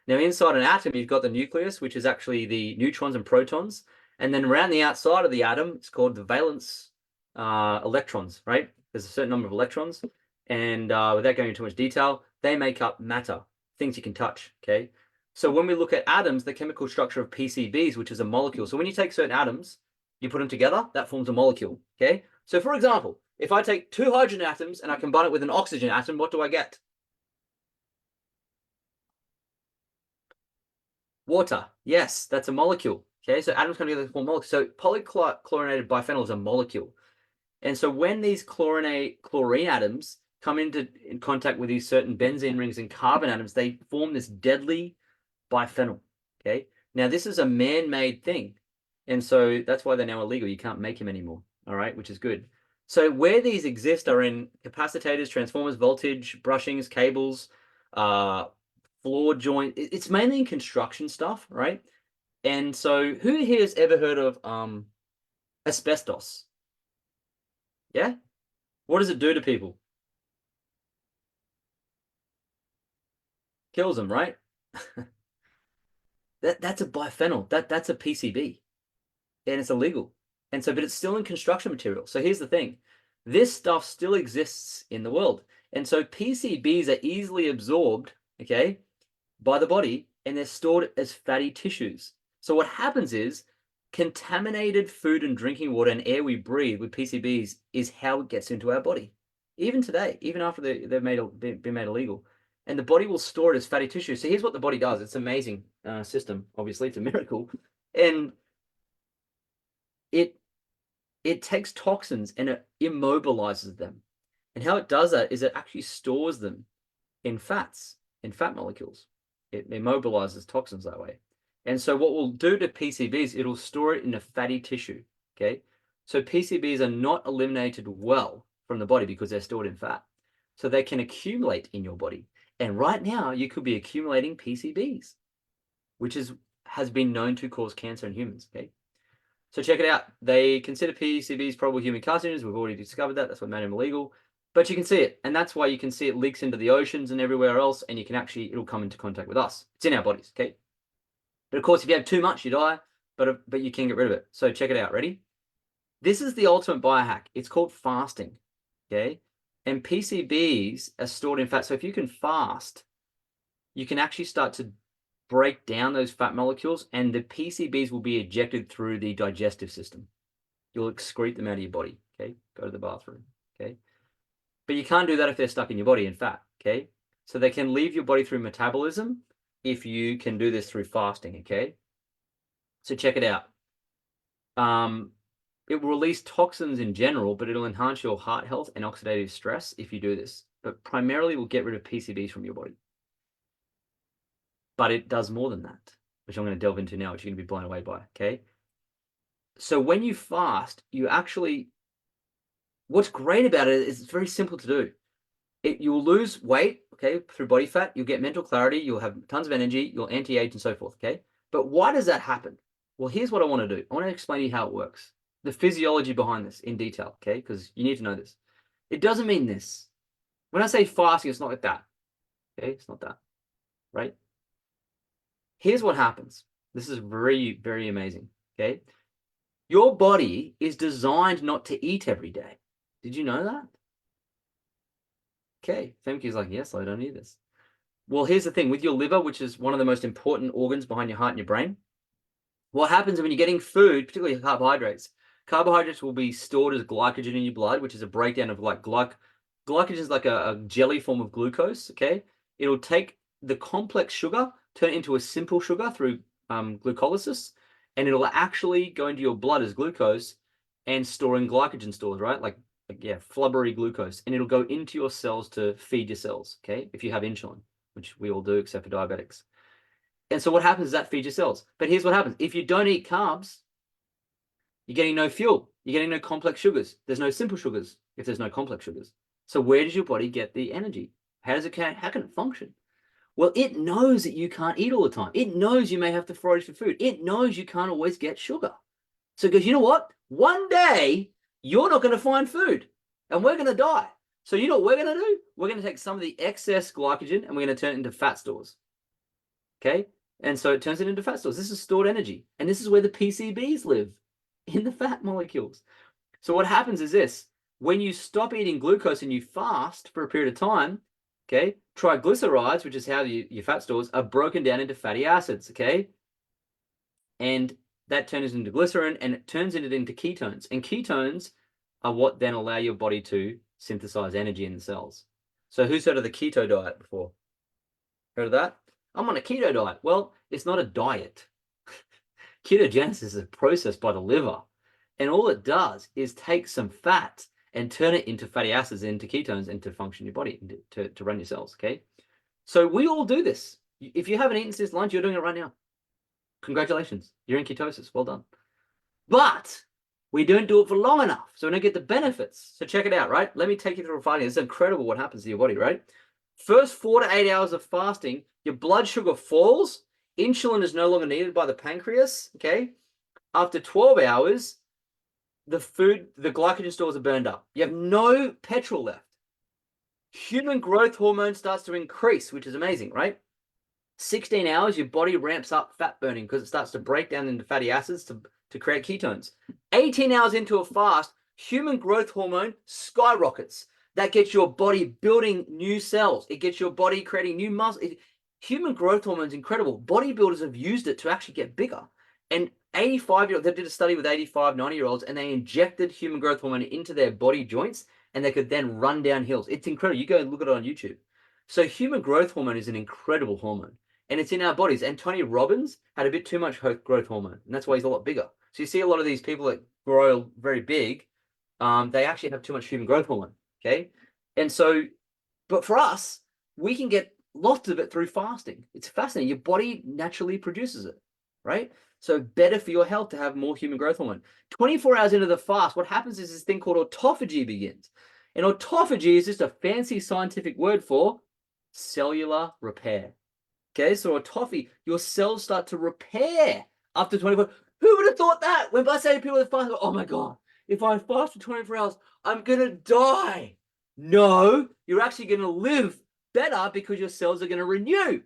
Now, inside an atom, you've got the nucleus, which is actually the neutrons and protons. And then around the outside of the atom, it's called the valence electrons, right? There's a certain number of electrons. And without going into too much detail, they make up matter, things you can touch, okay? So when we look at atoms, the chemical structure of PCBs, which is a molecule. So when you take certain atoms, you put them together, that forms a molecule, okay? So for example, if I take 2 hydrogen atoms and I combine it with an oxygen atom, what do I get? Water. Yes, that's a molecule, okay? So atoms come together to form molecules. So polychlorinated biphenyl is a molecule. And so when these chlorine atoms come in contact with these certain benzene rings and carbon atoms, they form this deadly biphenyl, okay? Now, this is a man-made thing. And so that's why they're now illegal. You can't make them anymore, all right, which is good. So where these exist are in capacitors, transformers, voltage, brushings, cables, floor joint. It's mainly in construction stuff, right? And so who here has ever heard of asbestos? Yeah? What does it do to people? Kills them, right? That's a biphenyl. That's a PCB. And it's illegal. And so, but it's still in construction material. So here's the thing. This stuff still exists in the world. And so PCBs are easily absorbed, okay, by the body, and they're stored as fatty tissues. So what happens is contaminated food and drinking water and air we breathe with PCBs is how it gets into our body. Even today, even after they've been made illegal. And the body will store it as fatty tissue. So here's what the body does. It's an amazing system. Obviously, it's a miracle. And it takes toxins and it immobilizes them. And how it does that is it actually stores them in fats, in fat molecules. It immobilizes toxins that way. And so what we'll do to PCBs, it'll store it in a fatty tissue, okay? So PCBs are not eliminated well from the body because they're stored in fat. So they can accumulate in your body. And right now, you could be accumulating PCBs, which has been known to cause cancer in humans, okay? So check it out. They consider PCBs probable human carcinogens. We've already discovered that. That's what made them illegal. But you can see it. And that's why you can see it leaks into the oceans and everywhere else. And you can actually, it'll come into contact with us. It's in our bodies, okay? But of course, if you have too much, you die. But you can get rid of it. So check it out. Ready? This is the ultimate biohack. It's called fasting, okay? And PCBs are stored in fat. So if you can fast, you can actually start to break down those fat molecules, and the PCBs will be ejected through the digestive system. You'll excrete them out of your body, okay? Go to the bathroom, okay? But you can't do that if they're stuck in your body in fat, okay? So they can leave your body through metabolism if you can do this through fasting, okay? So check it out. It will release toxins in general, but it'll enhance your heart health and oxidative stress if you do this. But primarily, will get rid of PCBs from your body. But it does more than that, which I'm going to delve into now, which you're going to be blown away by, okay? So when you fast, you actually, what's great about it is it's very simple to do. You'll lose weight, okay, through body fat. You'll get mental clarity. You'll have tons of energy. You'll anti-age and so forth, okay? But why does that happen? Well, here's what I want to do. I want to explain to you how it works. The physiology behind this in detail, okay? Because you need to know this. It doesn't mean this. When I say fasting, it's not like that, okay? It's not that, right? Here's what happens. This is very, very amazing, okay? Your body is designed not to eat every day. Did you know that? Okay, Femke's like, yes, I don't need this. Well, here's the thing. With your liver, which is one of the most important organs behind your heart and your brain, what happens when you're getting food, particularly carbohydrates will be stored as glycogen in your blood, which is a breakdown of like glycogen is like a jelly form of glucose, okay? It'll take the complex sugar, turn it into a simple sugar through glucolysis, and it'll actually go into your blood as glucose and store in glycogen stores, right? Like yeah, flubbery glucose, and it'll go into your cells to feed your cells, okay? If you have insulin, which we all do except for diabetics. And so what happens is that feeds your cells. But here's what happens. If you don't eat carbs, you're getting no fuel. You're getting no complex sugars. There's no simple sugars if there's no complex sugars. So where does your body get the energy? How can it function? Well, it knows that you can't eat all the time. It knows you may have to forage for food. It knows you can't always get sugar. So it goes, you know what? One day you're not going to find food and we're going to die. So you know what we're going to do? We're going to take some of the excess glycogen and we're going to turn it into fat stores. Okay? And so it turns it into fat stores. This is stored energy. And this is where the PCBs live, in the fat molecules. So what happens is this. When you stop eating glucose and you fast for a period of time, okay, triglycerides, which is how your fat stores, are broken down into fatty acids, okay? And that turns into glycerin and it turns it into ketones. And ketones are what then allow your body to synthesize energy in the cells. So who's heard of the keto diet before? Heard of that? I'm on a keto diet. Well, it's not a diet. Ketogenesis is a process by the liver. And all it does is take some fat and turn it into fatty acids, into ketones, and to function your body, to run your cells, okay? So we all do this. If you haven't eaten since lunch, you're doing it right now. Congratulations. You're in ketosis. Well done. But we don't do it for long enough, so we don't get the benefits. So check it out, right? Let me take you through a finding. It's incredible what happens to your body, right? First 4 to 8 hours of fasting, your blood sugar falls. Insulin is no longer needed by the pancreas, okay? After 12 hours, the glycogen stores are burned up. You have no petrol left. Human growth hormone starts to increase, which is amazing, right? 16 hours, your body ramps up fat burning because it starts to break down into fatty acids to create ketones. 18 hours into a fast, human growth hormone skyrockets. That gets your body building new cells. It gets your body creating new muscle. Human growth hormone is incredible. Bodybuilders have used it to actually get bigger. And 85-year-olds, they did a study with 85, 90-year-olds, and they injected human growth hormone into their body joints, and they could then run down hills. It's incredible. You go and look at it on YouTube. So human growth hormone is an incredible hormone, and it's in our bodies. And Tony Robbins had a bit too much growth hormone, and that's why he's a lot bigger. So you see a lot of these people that grow very big, they actually have too much human growth hormone, okay? And so, but for us, we can get lots of it through fasting. It's fascinating. Your body naturally produces it. right? So better for your health to have more human growth hormone. 24 hours into the fast, what happens is this thing called autophagy begins. And autophagy is just a fancy scientific word for cellular repair. Okay, so autophagy, your cells start to repair after 24. Who would have thought that? When I say to people that fast, oh my God, if I fast for 24 hours, I'm going to die. No, you're actually going to live better because your cells are going to renew.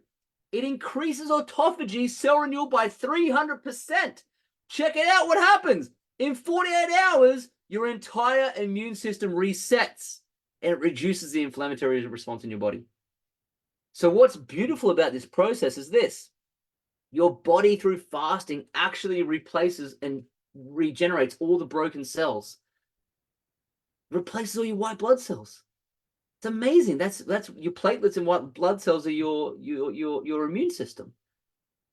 It increases autophagy cell renewal by 300%. Check it out what happens. In 48 hours, your entire immune system resets and it reduces the inflammatory response in your body. So what's beautiful about this process is this. Your body through fasting actually replaces and regenerates all the broken cells. Replaces all your white blood cells. It's amazing. That's your platelets and white blood cells are your immune system.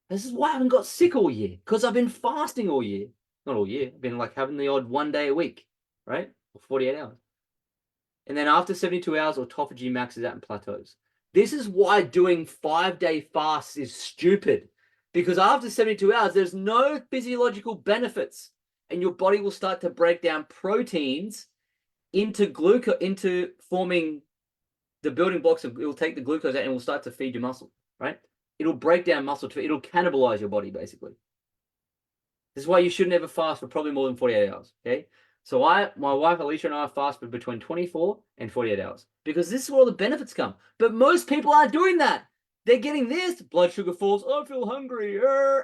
This is why I haven't got sick all year, because I've been fasting all year. Not all year. I've been like having the odd 1 day a week, right? Or 48 hours. And then after 72 hours, autophagy maxes out and plateaus. This is why doing 5-day fasts is stupid. Because after 72 hours, there's no physiological benefits. And your body will start to break down proteins into forming the building blocks. It will take the glucose out and it will start to feed your muscle, right? It'll break down muscle. It'll cannibalize your body, basically. This is why you should never fast for probably more than 48 hours, okay? So my wife Alicia and I fast for between 24 and 48 hours because this is where all the benefits come. But most people aren't doing that. They're getting this, blood sugar falls, oh, I feel hungry,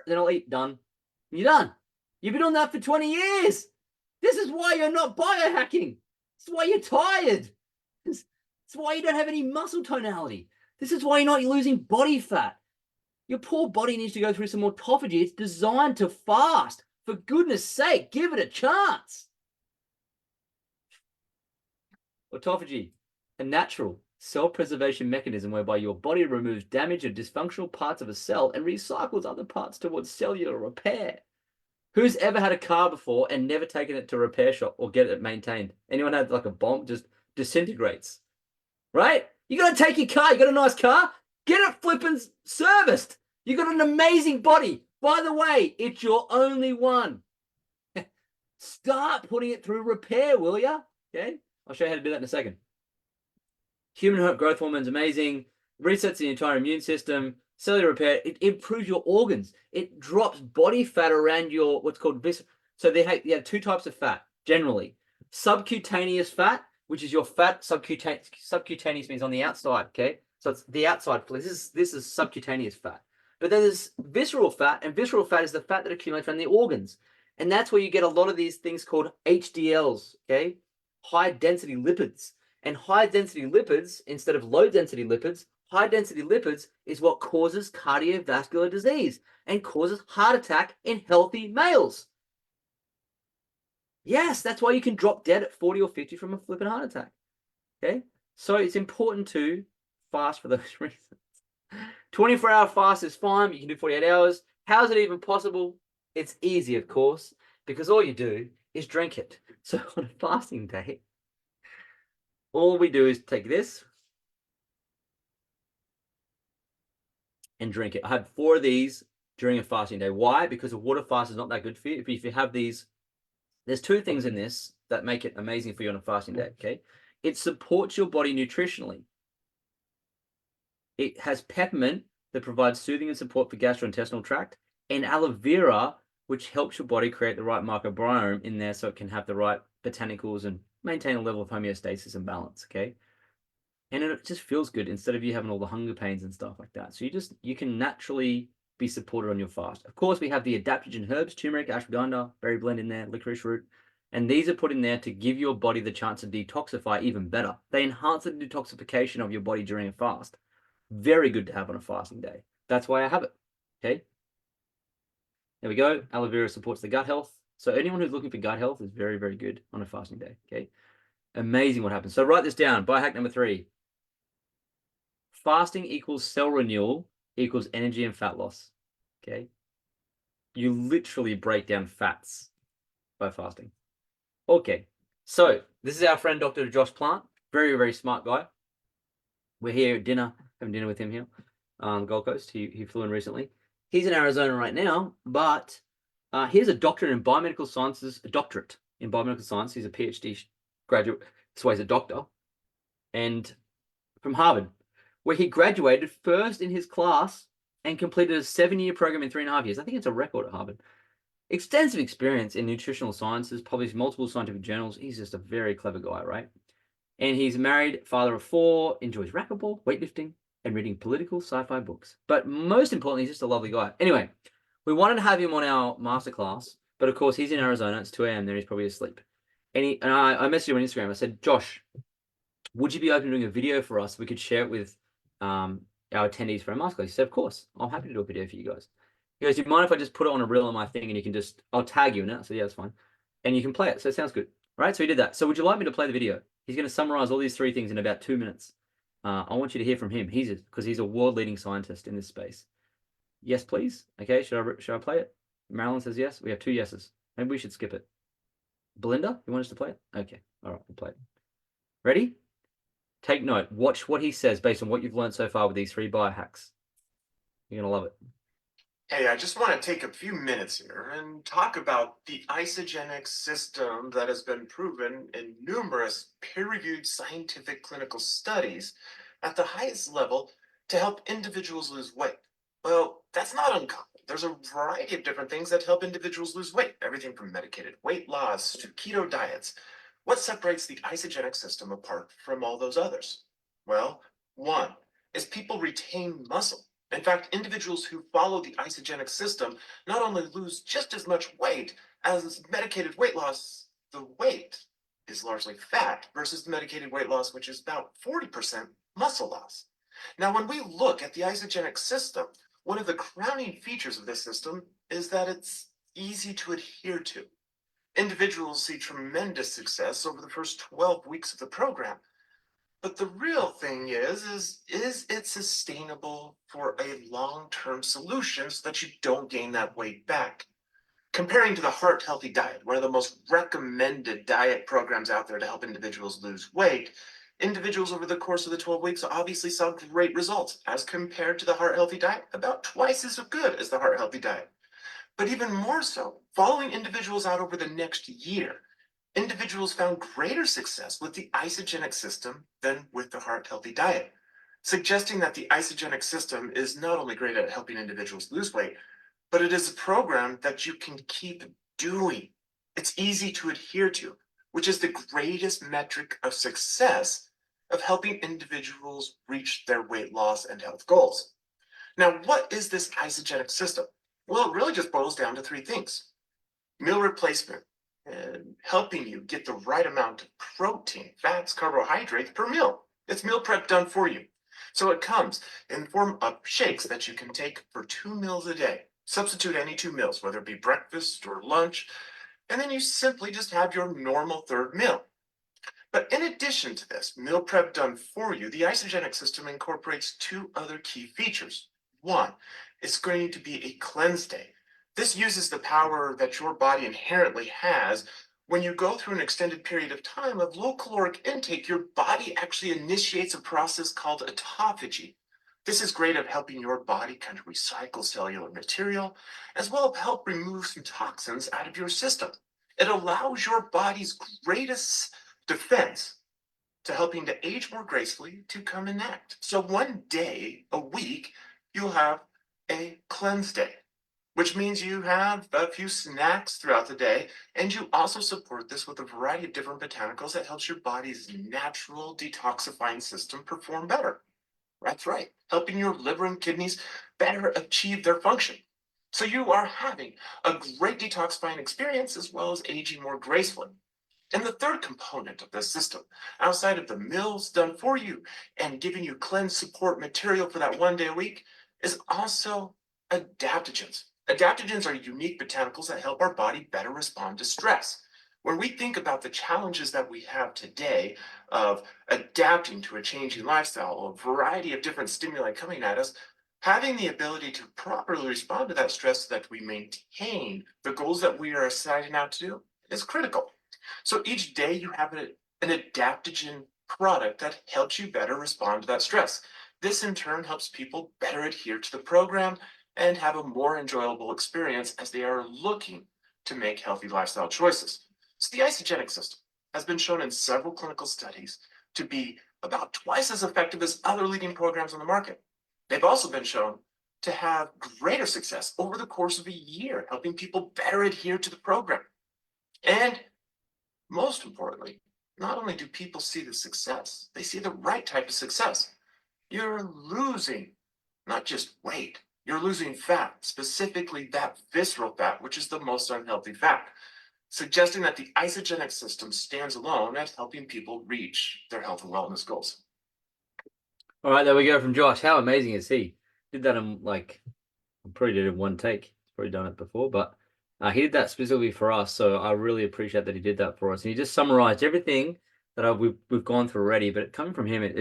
then I'll eat, done. You're done. You've been on that for 20 years. This is why you're not biohacking. This is why you're tired. This is why you don't have any muscle tonality. This is why you're not losing body fat. Your poor body needs to go through some autophagy. It's designed to fast. For goodness sake, give it a chance. Autophagy, a natural cell preservation mechanism whereby your body removes damaged or dysfunctional parts of a cell and recycles other parts towards cellular repair. Who's ever had a car before and never taken it to a repair shop or get it maintained? Anyone had like a bomb just disintegrates, right? You got to take your car. You got a nice car. Get it flipping serviced. You got an amazing body. By the way, it's your only one. Start putting it through repair, will ya? Okay, I'll show you how to do that in a second. Human growth hormone is amazing. Resets the entire immune system. Cellular repair. It improves your organs. It drops body fat around your what's called So they have two types of fat generally. Subcutaneous fat, which is your fat. Subcutaneous means on the outside. Okay, so it's the outside. This is subcutaneous fat. But then there's visceral fat, and visceral fat is the fat that accumulates around the organs. And that's where you get a lot of these things called HDLs, okay? High density lipids. And high density lipids, instead of low density lipids, high density lipids is what causes cardiovascular disease and causes heart attack in healthy males. Yes, that's why you can drop dead at 40 or 50 from a flipping heart attack, okay? So it's important to fast for those reasons. 24-hour fast is fine. You can do 48 hours. How is it even possible? It's easy, of course, because all you do is drink it. So on a fasting day, all we do is take this and drink it. I had 4 of these during a fasting day. Why? Because a water fast is not that good for you. If you have these, there's 2 things in this that make it amazing for you on a fasting day, okay? It supports your body nutritionally. It has peppermint that provides soothing and support for gastrointestinal tract, and aloe vera, which helps your body create the right microbiome in there so it can have the right botanicals and maintain a level of homeostasis and balance, okay? And it just feels good instead of you having all the hunger pains and stuff like that. So you can naturally be supported on your fast. Of course, we have the adaptogen herbs, turmeric, ashwagandha, berry blend in there, licorice root. And these are put in there to give your body the chance to detoxify even better. They enhance the detoxification of your body during a fast. Very good to have on a fasting day. That's why I have it, okay? There we go. Aloe vera supports the gut health. So anyone who's looking for gut health is very, very good on a fasting day, okay? Amazing what happens. So write this down. Biohack number 3. Fasting equals cell renewal equals energy and fat loss, okay? You literally break down fats by fasting. Okay, so this is our friend Dr. Josh Plant. Very, very smart guy. We're here at dinner, having dinner with him here on Gold Coast. He flew in recently. He's in Arizona right now, but he has a doctorate in biomedical sciences, a doctorate in biomedical science. He's a PhD graduate, so he's a doctor, and from Harvard, where he graduated first in his class and completed a 7-year program in 3.5 years. I think it's a record at Harvard. Extensive experience in nutritional sciences, published multiple scientific journals. He's just a very clever guy, right? And he's married, father of 4, enjoys racquetball, weightlifting, and reading political sci-fi books. But most importantly, he's just a lovely guy. Anyway, we wanted to have him on our masterclass, but of course he's in Arizona. It's 2 a.m. there. He's probably asleep. And I messaged him on Instagram. I said, Josh, would you be open to doing a video for us? We could share it with our attendees for our masterclass. He said, of course, I'm happy to do a video for you guys. He goes, do you mind if I just put it on a reel on my thing and you can just, I'll tag you in it. I said, yeah, that's fine. And you can play it. So it sounds good. Right? So he did that. So would you like me to play the video? He's going to summarize all these 3 things in about 2 minutes. I want you to hear from him. Because he's a world-leading scientist in this space. Yes, please. Okay, should I play it? Marilyn says yes. We have 2 yeses. Maybe we should skip it. Belinda, you want us to play it? Okay. All right, we'll play it. Ready? Take note. Watch what he says based on what you've learned so far with these 3 biohacks. You're going to love it. Hey, I just want to take a few minutes here and talk about the isogenic system that has been proven in numerous peer-reviewed scientific clinical studies at the highest level to help individuals lose weight. Well, that's not uncommon. There's a variety of different things that help individuals lose weight, everything from medicated weight loss to keto diets. What separates the isogenic system apart from all those others? Well, one is people retain muscle. In fact, individuals who follow the isogenic system not only lose just as much weight as medicated weight loss, the weight is largely fat versus the medicated weight loss, which is about 40% muscle loss. Now, when we look at the isogenic system, one of the crowning features of this system is that it's easy to adhere to. Individuals see tremendous success over the first 12 weeks of the program. But the real thing is it sustainable for a long-term solution so that you don't gain that weight back? Comparing to the Heart Healthy Diet, one of the most recommended diet programs out there to help individuals lose weight, individuals over the course of the 12 weeks obviously saw great results as compared to the Heart Healthy Diet, about twice as good as the Heart Healthy Diet. But even more so, following individuals out over the next year, individuals found greater success with the isogenic system than with the Heart Healthy Diet, suggesting that the isogenic system is not only great at helping individuals lose weight, but it is a program that you can keep doing. It's easy to adhere to, which is the greatest metric of success of helping individuals reach their weight loss and health goals. Now, what is this isogenic system? Well, it really just boils down to 3 things: meal replacement, and helping you get the right amount of protein, fats, carbohydrates per meal. It's meal prep done for you. So it comes in form of shakes that you can take for 2 meals a day. Substitute any 2 meals, whether it be breakfast or lunch, and then you simply just have your normal 3rd meal. But in addition to this meal prep done for you, the isogenic system incorporates 2 other key features. One, it's going to be a cleanse day. This uses the power that your body inherently has. When you go through an extended period of time of low caloric intake, your body actually initiates a process called autophagy. This is great at helping your body kind of recycle cellular material, as well as help remove some toxins out of your system. It allows your body's greatest defense to helping to age more gracefully to come and act. So one day a week, you'll have a cleanse day, which means you have a few snacks throughout the day, and you also support this with a variety of different botanicals that helps your body's natural detoxifying system perform better. That's right, helping your liver and kidneys better achieve their function. So you are having a great detoxifying experience as well as aging more gracefully. And the third component of this system, outside of the meals done for you and giving you cleanse support material for that one day a week, is also adaptogens. Adaptogens are unique botanicals that help our body better respond to stress. When we think about the challenges that we have today of adapting to a changing lifestyle, a variety of different stimuli coming at us, having the ability to properly respond to that stress so that we maintain the goals that we are setting out to do is critical. So each day you have an adaptogen product that helps you better respond to that stress. This in turn helps people better adhere to the program and have a more enjoyable experience as they are looking to make healthy lifestyle choices. So the isogenic system has been shown in several clinical studies to be about twice as effective as other leading programs on the market. They've also been shown to have greater success over the course of a year, helping people better adhere to the program. And most importantly, not only do people see the success, they see the right type of success. You're losing not just weight, you're losing fat, specifically that visceral fat, which is the most unhealthy fat, suggesting that the isogenic system stands alone as helping people reach their health and wellness goals. All right, there we go from Josh. How amazing is he? Did that in like, I probably did it in one take. He's probably done it before, but he did that specifically for us. So I really appreciate that he did that for us. And he just summarized everything that we've gone through already. But coming from him, it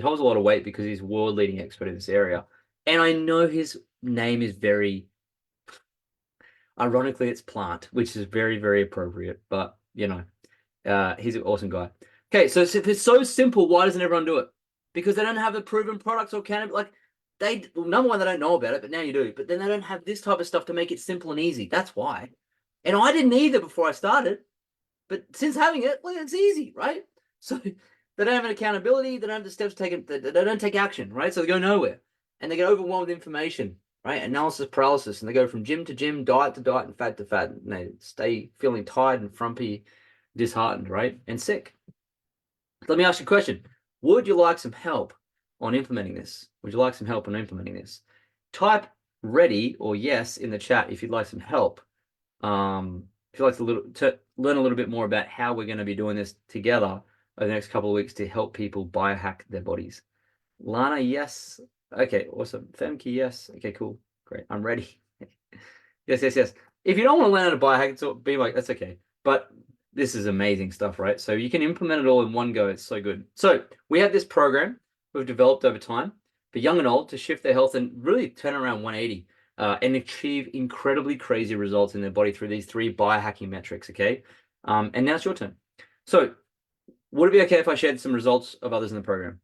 holds a lot of weight because he's world leading expert in this area. And I know his name is very, ironically, it's Plant, which is very, very appropriate. But you know, he's an awesome guy. Okay, so if it's so simple, why doesn't everyone do it? Because they don't have the proven products or can like number one, they don't know about it, but now you do. But then they don't have this type of stuff to make it simple and easy. That's why. And I didn't either before I started. But since having it, well, it's easy, right? So they don't have an accountability. They don't have the steps taken. They don't take action, right? So they go nowhere. And they get overwhelmed with information, right? Analysis paralysis. And they go from gym to gym, diet to diet, and fad to fad. And they stay feeling tired and frumpy, disheartened, right? And sick. Let me ask you a question. Would you like some help on implementing this? Would you like some help on implementing this? Type ready or yes in the chat if you'd like some help. If you'd like to learn a little bit more about how we're going to be doing this together over the next couple of weeks to help people biohack their bodies. Lana, yes. Okay, awesome. Femke, yes. Okay, cool. Great. I'm ready. Yes. If you don't want to learn how to biohack, it's be like, that's okay. But this is amazing stuff, right? So you can implement it all in one go. It's so good. So we have this program we've developed over time for young and old to shift their health and really turn around 180 and achieve incredibly crazy results in their body through these 3 biohacking metrics, okay? And now it's your turn. So would it be okay if I shared some results of others in the program?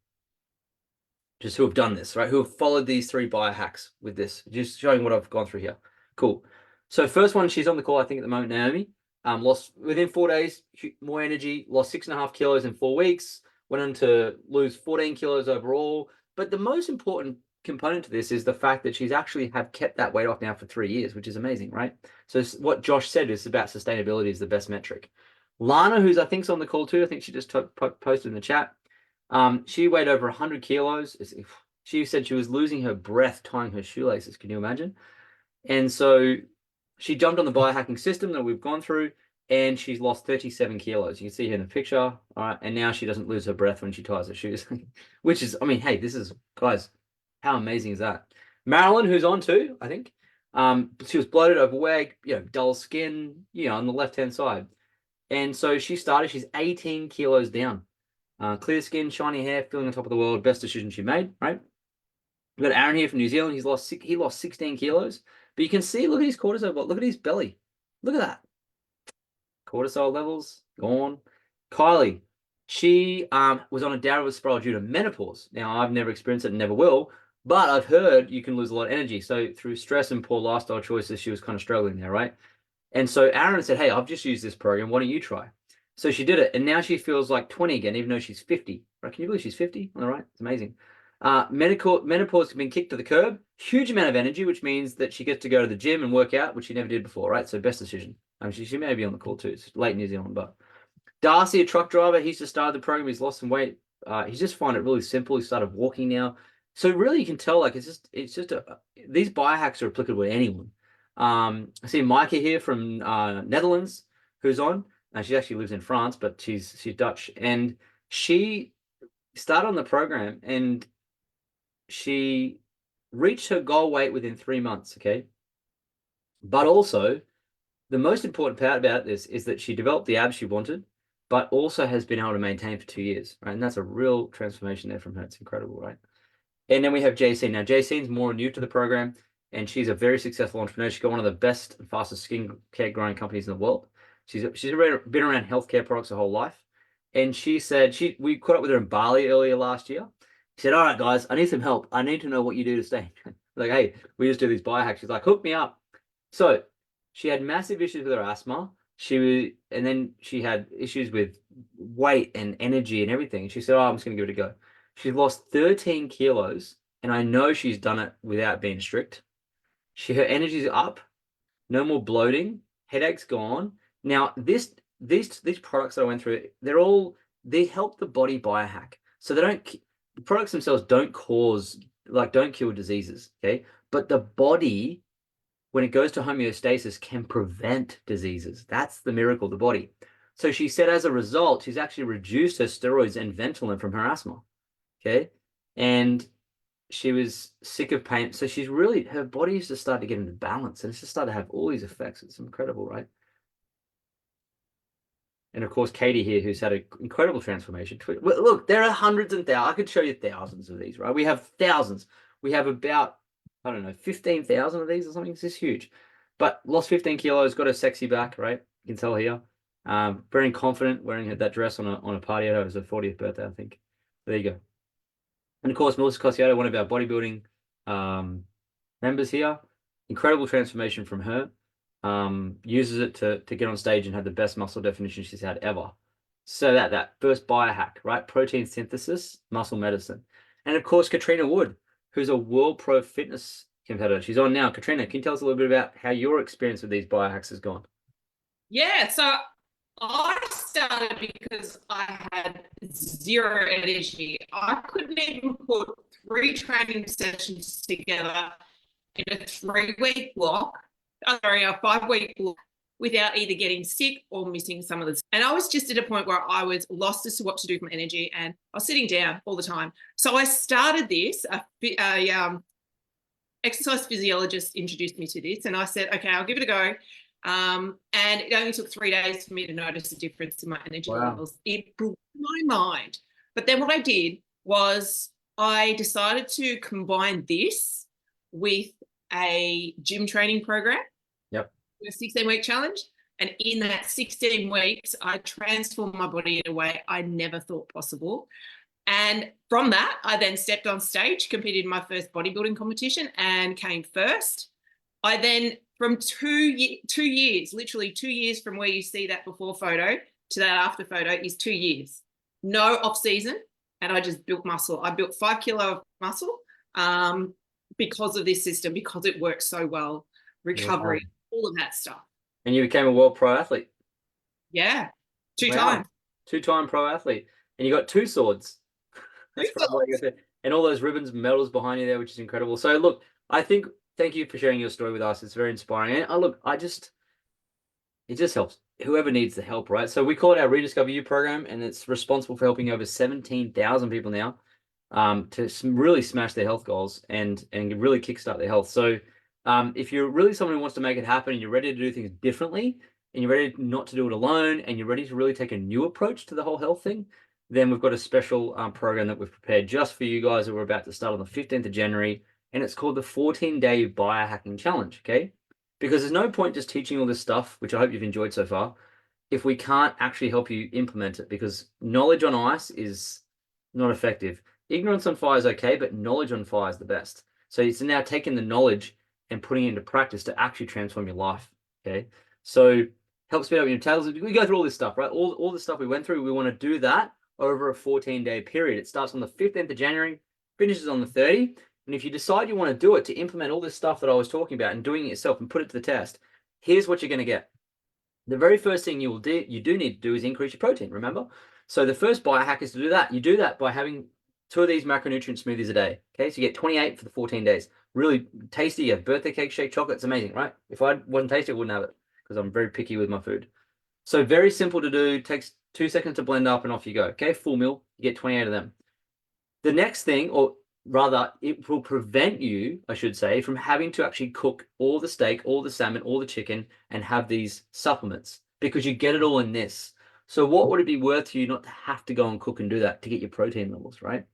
Just who have done this, right? Who have followed these 3 biohacks with this. Just showing what I've gone through here. Cool. So first one, she's on the call, I think, at the moment, Naomi. Lost within 4 days, more energy, lost 6.5 kilos in 4 weeks, went on to lose 14 kilos overall. But the most important component to this is the fact that she's actually have kept that weight off now for 3 years, which is amazing, right? So what Josh said is about sustainability is the best metric. Lana, who's I think is on the call too, I think she just posted in the chat. She weighed over 100 kilos. She said she was losing her breath tying her shoelaces. Can you imagine? And so she jumped on the biohacking system that we've gone through, and she's lost 37 kilos. You can see here in the picture. All right, and now she doesn't lose her breath when she ties her shoes, which is, I mean, hey, this is, guys, how amazing is that? Marilyn, who's on too, I think, she was bloated, overweight, dull skin, on the left-hand side. And so she's 18 kilos down. Clear skin, shiny hair, feeling on top of the world. Best decision she made, right? We've got Aaron here from New Zealand. He lost 16 kilos. But you can see, look at his cortisol. Look at his belly. Look at that. Cortisol levels gone. Kylie, she was on a downward spiral due to menopause. Now, I've never experienced it and never will, but I've heard you can lose a lot of energy. So through stress and poor lifestyle choices, she was kind of struggling there, right? And so Aaron said, hey, I've just used this program. Why don't you try? So she did it, and now she feels like 20 again, even though she's 50. Right? Can you believe she's 50 on the right? It's amazing. Menopause has been kicked to the curb. Huge amount of energy, which means that she gets to go to the gym and work out, which she never did before, right? So best decision. She may be on the call too. It's late in New Zealand, but Darcy, a truck driver, he's just started the program. He's lost some weight. He's just find it really simple. He started walking now. So really, you can tell like it's just these biohacks are applicable to anyone. I see Micah here from Netherlands, who's on. She actually lives in France, but she's Dutch, and she started on the program and she reached her goal weight within 3 months. Okay, but also the most important part about this is that she developed the abs she wanted, but also has been able to maintain for 2 years, right? And that's a real transformation there from her. It's incredible, right? And then we have JC. Now, JC's more new to the program, and she's a very successful entrepreneur. She's got one of the best and fastest skincare growing companies in the world. She's been around healthcare products her whole life. And she said, we caught up with her in Bali earlier last year. She said, all right, guys, I need some help. I need to know what you do to stay Like, hey, we just do these biohacks. She's like, hook me up. So she had massive issues with her asthma. And then she had issues with weight and energy and everything. She said, oh, I'm just going to give it a go. She's lost 13 kilos, and I know she's done it without being strict. Her energy's up, no more bloating, headaches gone. Now, these products that I went through, they help the body biohack. So the products themselves don't kill diseases, okay? But the body, when it goes to homeostasis, can prevent diseases. That's the miracle of the body. So she said as a result, she's actually reduced her steroids and Ventolin from her asthma, okay? And she was sick of pain. So her body's just started to get into balance, and it's just started to have all these effects. It's incredible, right? And of course, Katie here, who's had an incredible transformation. Look, there are hundreds and thousands. I could show you thousands of these, right? We have thousands. We have about, I don't know, 15,000 of these or something. It's just huge. But lost 15 kilos, got a sexy back, right? You can tell here. Very confident wearing that dress on a party. It was her 40th birthday, I think. There you go. And of course, Melissa Cosciato, one of our bodybuilding members here. Incredible transformation from her. Uses it to get on stage and have the best muscle definition she's had ever. So that first biohack, right? Protein synthesis, muscle medicine. And of course, Katrina Wood, who's a world pro fitness competitor. She's on now. Katrina, can you tell us a little bit about how your experience with these biohacks has gone? Yeah, so I started because I had zero energy. I couldn't even put 3 training sessions together in a 3-week block, a 5-week block, without either getting sick or missing some of the. And I was just at a point where I was lost as to what to do from energy, and I was sitting down all the time. So I started this. Exercise physiologist introduced me to this, and I said, okay, I'll give it a go. And it only took 3 days for me to notice a difference in my energy levels. It blew my mind. But then what I did was I decided to combine this with a gym training program. Yep. A 16-week challenge. And in that 16 weeks, I transformed my body in a way I never thought possible. And from that, I then stepped on stage, competed in my first bodybuilding competition and came first. I then, from 2 years, literally 2 years from where you see that before photo to that after photo is 2 years. No off season. And I just built muscle. I built 5 kilo of muscle because of this system, because it works so well. Recovery, all of that stuff. And you became a world pro athlete. Yeah. 2 times. 2-time pro athlete. And you got 2 swords. That's right. And all those ribbons, medals behind you there, which is incredible. So look, thank you for sharing your story with us. It's very inspiring. And it just helps whoever needs the help, right? So we call it our Rediscover You program, and it's responsible for helping over 17,000 people now to really smash their health goals and really kickstart their health. So if you're really someone who wants to make it happen and you're ready to do things differently and you're ready not to do it alone and you're ready to really take a new approach to the whole health thing, then we've got a special program that we've prepared just for you guys that we're about to start on the 15th of January. And it's called the 14-Day Biohacking Challenge, okay? Because there's no point just teaching all this stuff, which I hope you've enjoyed so far, if we can't actually help you implement it, because knowledge on ice is not effective. Ignorance on fire is okay, but knowledge on fire is the best. So it's now taking the knowledge and putting it into practice to actually transform your life, okay? So help speed up your tails. We go through all this stuff, right? All the stuff we went through, we want to do that over a 14-day period. It starts on the 15th of January, finishes on the 30th. And if you decide you want to do it to implement all this stuff that I was talking about and doing it yourself and put it to the test, here's what you're going to get. The very first thing you do need to do is increase your protein, remember? So the first biohack is to do that. You do that by having 2 of these macronutrient smoothies a day. Okay, so you get 28 for the 14 days. Really tasty. You have birthday cake, shake, chocolate. It's amazing, right? If I wasn't tasty, I wouldn't have it because I'm very picky with my food. So very simple to do. Takes 2 seconds to blend up and off you go. Okay, full meal. You get 28 of them. The next thing, or rather, it will prevent you, I should say, from having to actually cook all the steak, all the salmon, all the chicken, and have these supplements because you get it all in this. So what would it be worth to you not to have to go and cook and do that to get your protein levels, right?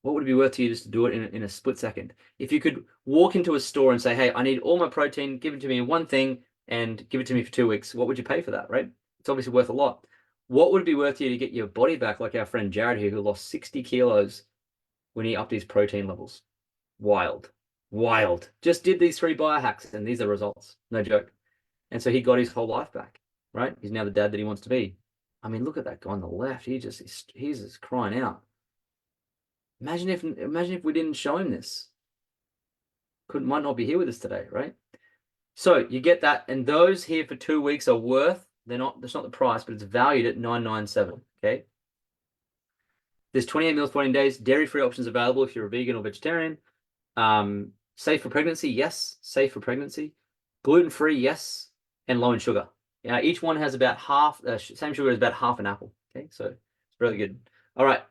What would it be worth to you just to do it in a split second? If you could walk into a store and say, hey, I need all my protein, give it to me in one thing and give it to me for 2 weeks, what would you pay for that, right? It's obviously worth a lot. What would it be worth to you to get your body back like our friend Jared here who lost 60 kilos when he upped his protein levels? Wild. Wild. Just did these 3 biohacks and these are results. No joke. And so he got his whole life back, right? He's now the dad that he wants to be. I mean, look at that guy on the left. He's just crying out. Imagine if we didn't show him this. Might not be here with us today, right? So you get that, and those here for 2 weeks are worth, that's not the price, but it's valued at $997. Okay. There's 28 meals, 14 days, dairy-free options available if you're a vegan or vegetarian. Safe for pregnancy, yes. Safe for pregnancy. Gluten-free, yes. And low in sugar. Each one has about half, same sugar as about half an apple. Okay, so it's really good. All right.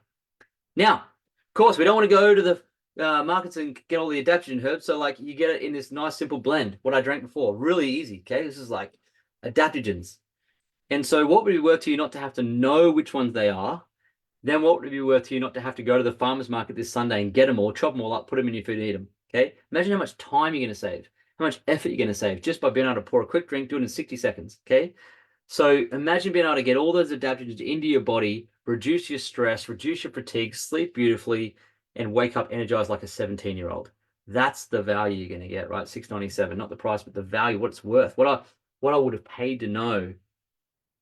Now, of course, we don't want to go to the markets and get all the adaptogen herbs. So like you get it in this nice simple blend, what I drank before, really easy. Okay, this is like adaptogens. And so what would be worth to you not to have to know which ones they are? Then what would it be worth to you not to have to go to the farmer's market this Sunday and get them all, chop them all up, put them in your food and eat them? Okay, imagine how much time you're going to save, how much effort you're going to save just by being able to pour a quick drink, do it in 60 seconds. Okay, so imagine being able to get all those adaptogens into your body, reduce your stress, reduce your fatigue, sleep beautifully, and wake up energized like a 17-year-old. That's the value you're going to get, right? $697, not the price, but the value, what it's worth, what I would have paid to know.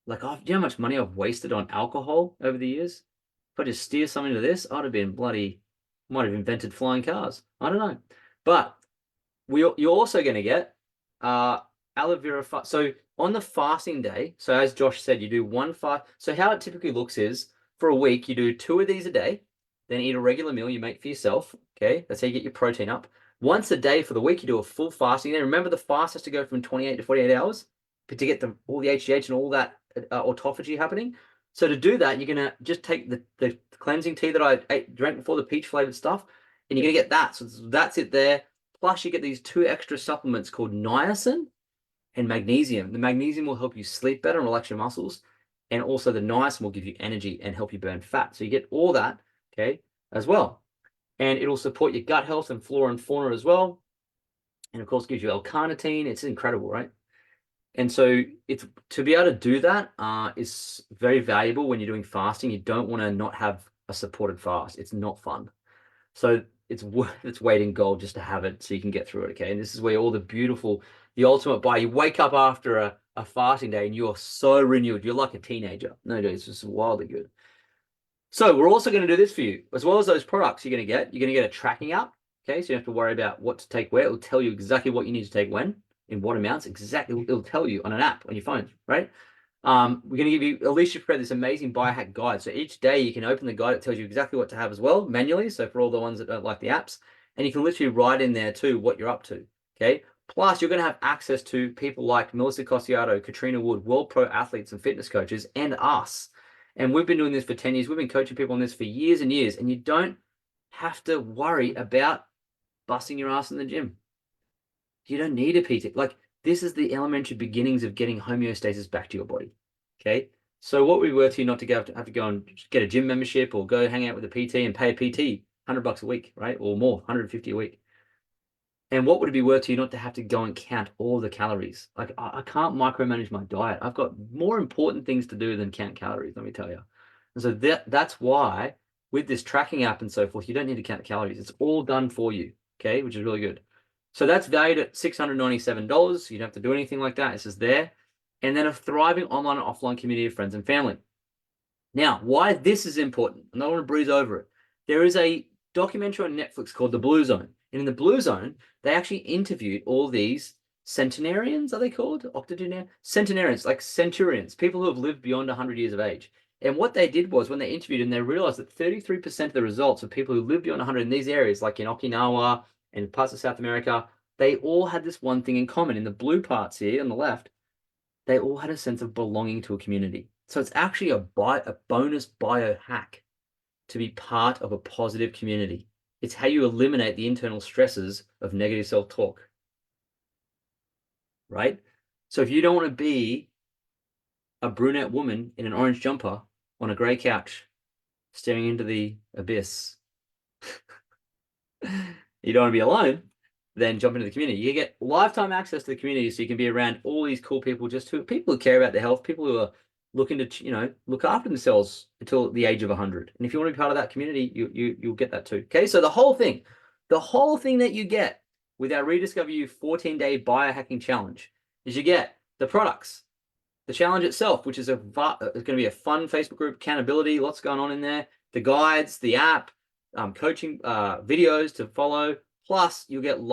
Like, do you know how much money I've wasted on alcohol over the years? If I just steer something to this, I'd have been might have invented flying cars. I don't know. But you're also going to get aloe vera. So on the fasting day, so as Josh said, you do one fast. So how it typically looks is for a week, you do 2 of these a day, then eat a regular meal you make for yourself. Okay, that's how you get your protein up. Once a day for the week, you do a full fasting. Then remember, the fast has to go from 28 to 48 hours to get all the HGH and all that autophagy happening. So to do that, you're going to just take the cleansing tea that I drank before, the peach flavored stuff, and you're going to get that. So that's it there. Plus you get these 2 extra supplements called niacin and magnesium. The magnesium will help you sleep better and relax your muscles. And also the niacin will give you energy and help you burn fat. So you get all that, okay, as well. And it'll support your gut health and flora and fauna as well. And of course, gives you L-carnitine. It's incredible, right? And so it's to be able to do that is very valuable when you're doing fasting. You don't want to not have a supported fast. It's not fun. So it's worth its weight in gold just to have it so you can get through it. Okay. And this is where all the ultimate buy, you wake up after a fasting day and you're so renewed. You're like a teenager. No, dude, it's just wildly good. So we're also going to do this for you. As well as those products you're going to get a tracking app. Okay. So you don't have to worry about what to take where. It'll tell you exactly what you need to take when, in what amounts, exactly. It'll tell you on an app on your phone, right? We're going to give you, Alicia prepared this amazing biohack guide. So each day you can open the guide. It tells you exactly what to have as well, manually. So for all the ones that don't like the apps, and you can literally write in there too what you're up to. Okay. Plus, you're going to have access to people like Melissa Cossiato, Katrina Wood, world pro athletes and fitness coaches, and us. And we've been doing this for 10 years. We've been coaching people on this for years and years. And you don't have to worry about busting your ass in the gym. You don't need a PT. Like, this is the elementary beginnings of getting homeostasis back to your body. Okay. So what would be worth to you not to have to go and get a gym membership or go hang out with a PT and pay a PT $100 a week, right? Or more, 150 a week. And what would it be worth to you not to have to go and count all the calories? Like, I can't micromanage my diet. I've got more important things to do than count calories, let me tell you. And so that's why with this tracking app and so forth, you don't need to count the calories. It's all done for you. Okay. Which is really good. So that's valued at $697. You don't have to do anything like that. It's just there. And then a thriving online and offline community of friends and family. Now, why this is important, and I don't want to breeze over it. There is a documentary on Netflix called The Blue Zone. And in The Blue Zone, they actually interviewed all these centenarians, are they called? Octogenarians? Centenarians, like centurions, people who have lived beyond 100 years of age. And what they did was when they interviewed them, they realized that 33% of the results of people who live beyond 100 in these areas, like in Okinawa and parts of South America, they all had this one thing in common. In the blue parts here on the left, they all had a sense of belonging to a community. So it's actually a bonus biohack to be part of a positive community. It's how you eliminate the internal stresses of negative self-talk, right? So if you don't want to be a brunette woman in an orange jumper on a gray couch, staring into the abyss, you don't want to be alone, then jump into the community. You get lifetime access to the community so you can be around all these cool people, people who care about their health, people who are looking to, look after themselves until the age of 100. And if you want to be part of that community, you'll get that too. Okay, so the whole thing that you get with our Rediscover You 14-day biohacking challenge is you get the products, the challenge itself, which is it's going to be a fun Facebook group, accountability, lots going on in there, the guides, the app, coaching videos to follow, plus you'll get the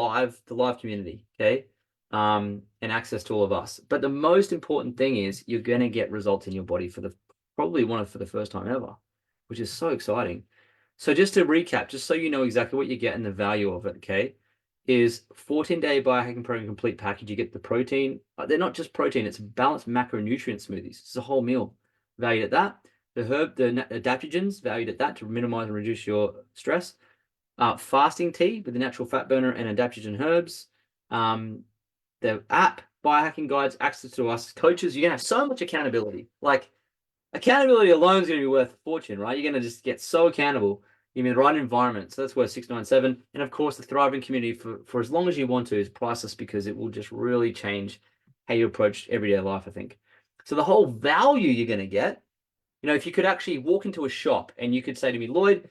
live community, okay, and access to all of us. But the most important thing is you're going to get results in your body for the first time ever, which is so exciting. So just to recap, just so you know exactly what you get and the value of it, okay, is 14-day biohacking program complete package. You get the protein. They're not just protein, it's balanced macronutrient smoothies. It's a whole meal valued at that. The adaptogens valued at that to minimize and reduce your stress. Fasting tea with the natural fat burner and adaptogen herbs. The app, biohacking guides, access to us coaches. You're going to have so much accountability. Like, accountability alone is going to be worth a fortune, right? You're going to just get so accountable. You mean the right environment. So that's worth $697. And of course, the thriving community for as long as you want to is priceless, because it will just really change how you approach everyday life, I think. So the whole value you're going to get, you know, if you could actually walk into a shop and you could say to me, Lloyd,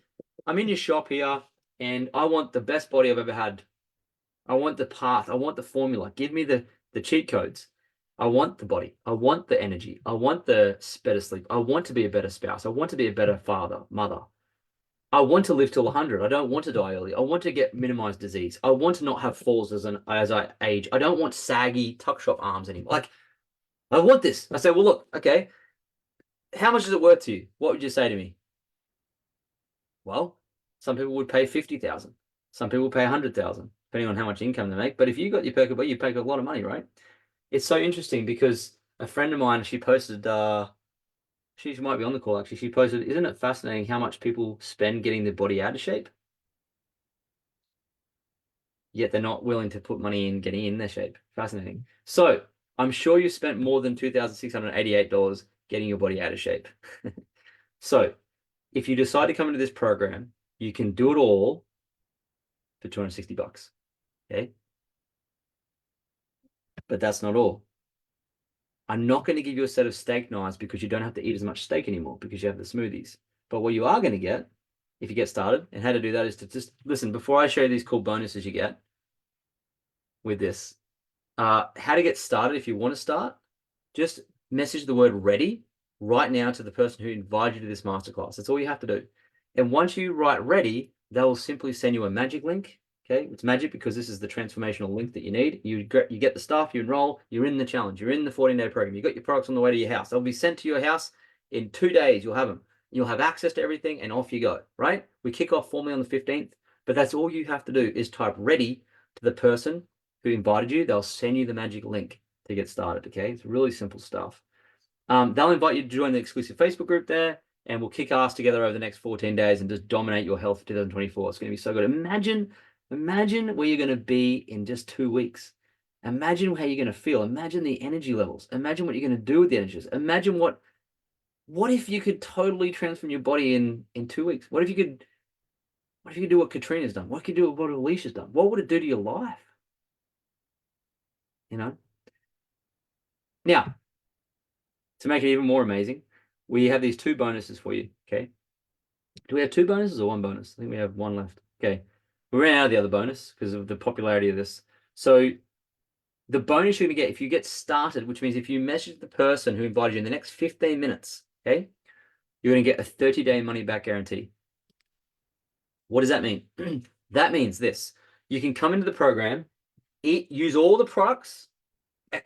I'm in your shop here and I want the best body I've ever had. I want the path. I want the formula. Give me the cheat codes. I want the body. I want the energy. I want the better sleep. I want to be a better spouse. I want to be a better father, mother. I want to live till 100. I don't want to die early. I want to get minimized disease. I want to not have falls as I age. I don't want saggy tuck shop arms anymore. Like, I want this. I say, well, look, okay, how much is it worth to you? What would you say to me? Well, some people would pay 50,000. Some people pay 100,000, depending on how much income they make. But if you got your perk, you pay a lot of money, right? It's so interesting because a friend of mine, she posted, she might be on the call actually. She posted, isn't it fascinating how much people spend getting their body out of shape? Yet they're not willing to put money in getting in their shape. Fascinating. So I'm sure you spent more than $2,688 getting your body out of shape. So if you decide to come into this program, you can do it all for $260. Okay. But that's not all. I'm not going to give you a set of steak knives because you don't have to eat as much steak anymore because you have the smoothies. But what you are going to get, if you get started, and how to do that is to just listen, before I show you these cool bonuses you get with this, how to get started if you want to start, just message the word ready right now to the person who invited you to this masterclass. That's all you have to do. And once you write ready, they will simply send you a magic link. Okay, it's magic because this is the transformational link that you need. You get the stuff, you enroll, you're in the challenge, you're in the 14-day program, you got your products on the way to your house. They'll be sent to your house in 2 days. You'll have them. You'll have access to everything, and off you go, right? We kick off formally on the 15th, but that's all you have to do is type ready to the person who invited you. They'll send you the magic link to get started, okay? It's really simple stuff. They'll invite you to join the exclusive Facebook group there, and we'll kick ass together over the next 14 days and just dominate your health for 2024. It's going to be so good. Imagine where you're going to be in just 2 weeks. Imagine how you're going to feel. Imagine the energy levels. Imagine what you're going to do with the energies. Imagine what if you could totally transform your body in 2 weeks? What if you could do what Katrina's done? What could you do what Alicia's done? What would it do to your life? You know? Now, to make it even more amazing, we have these 2 bonuses for you, okay? Do we have 2 bonuses or 1 bonus? I think we have 1 left. Okay. We ran out of the other bonus because of the popularity of this. So the bonus you're going to get if you get started, which means if you message the person who invited you in the next 15 minutes, okay, you're going to get a 30-day money-back guarantee. What does that mean? That means this. You can come into the program, use all the products,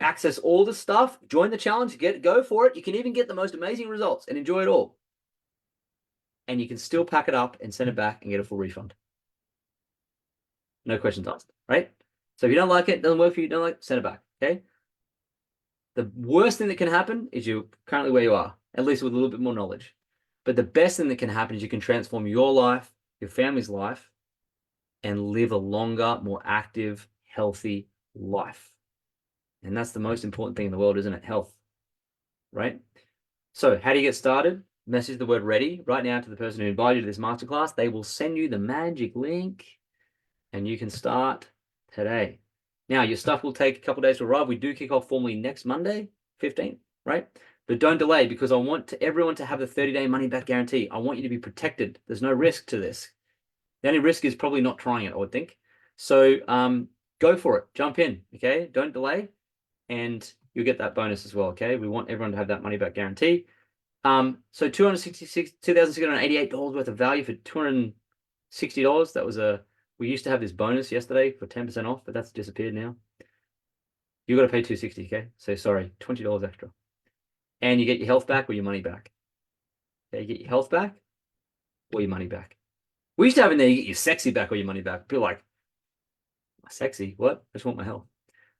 access all the stuff, join the challenge, go for it. You can even get the most amazing results and enjoy it all. And you can still pack it up and send it back and get a full refund. No questions asked, right? So if you don't like it, doesn't work for you, don't like it, send it back, okay? The worst thing that can happen is you're currently where you are, at least with a little bit more knowledge. But the best thing that can happen is you can transform your life, your family's life, and live a longer, more active, healthy life. And that's the most important thing in the world, isn't it? Health, right? So how do you get started? Message the word ready right now to the person who invited you to this masterclass. They will send you the magic link and you can start today. Now, your stuff will take a couple of days to arrive. We do kick off formally next Monday, 15th, right? But don't delay because I want everyone to have the 30-day money-back guarantee. I want you to be protected. There's no risk to this. The only risk is probably not trying it, I would think. So go for it. Jump in, okay? Don't delay, and you'll get that bonus as well, okay? We want everyone to have that money back guarantee. So $2,688 worth of value for $260. That was we used to have this bonus yesterday for 10% off, but that's disappeared now. You got to pay $260, okay? So sorry, $20 extra. And you get your health back or your money back. Okay, you get your health back or your money back. We used to have in there, you get your sexy back or your money back. People like, sexy? What? I just want my health.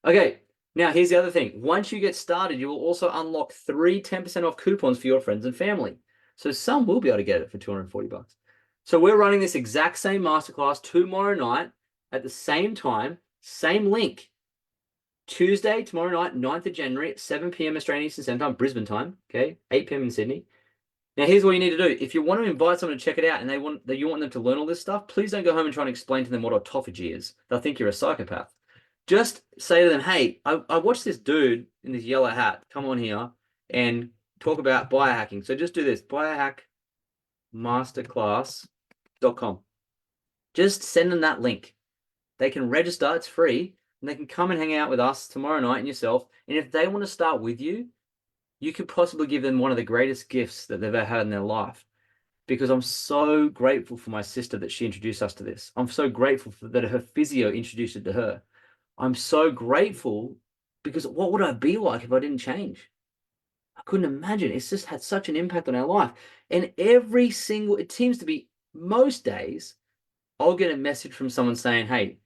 Okay, now here's the other thing. Once you get started, you will also unlock 3 10% off coupons for your friends and family. So some will be able to get it for $240. So we're running this exact same masterclass tomorrow night at the same time, same link. Tuesday, tomorrow night, 9th of January at 7 p.m. Australian Eastern Standard Time, Brisbane time, okay? 8 p.m. in Sydney. Now, here's what you need to do. If you want to invite someone to check it out and you want them to learn all this stuff, please don't go home and try and explain to them what autophagy is. They'll think you're a psychopath. Just say to them, hey, I watched this dude in this yellow hat come on here and talk about biohacking. So just do this, biohackmasterclass.com. Just send them that link. They can register, it's free, and they can come and hang out with us tomorrow night and yourself. And if they want to start with you, you could possibly give them one of the greatest gifts that they've ever had in their life. Because I'm so grateful for my sister that she introduced us to this. I'm so grateful that her physio introduced it to her. I'm so grateful because what would I be like if I didn't change? I couldn't imagine. It's just had such an impact on our life. And it seems to be most days, I'll get a message from someone saying, hey,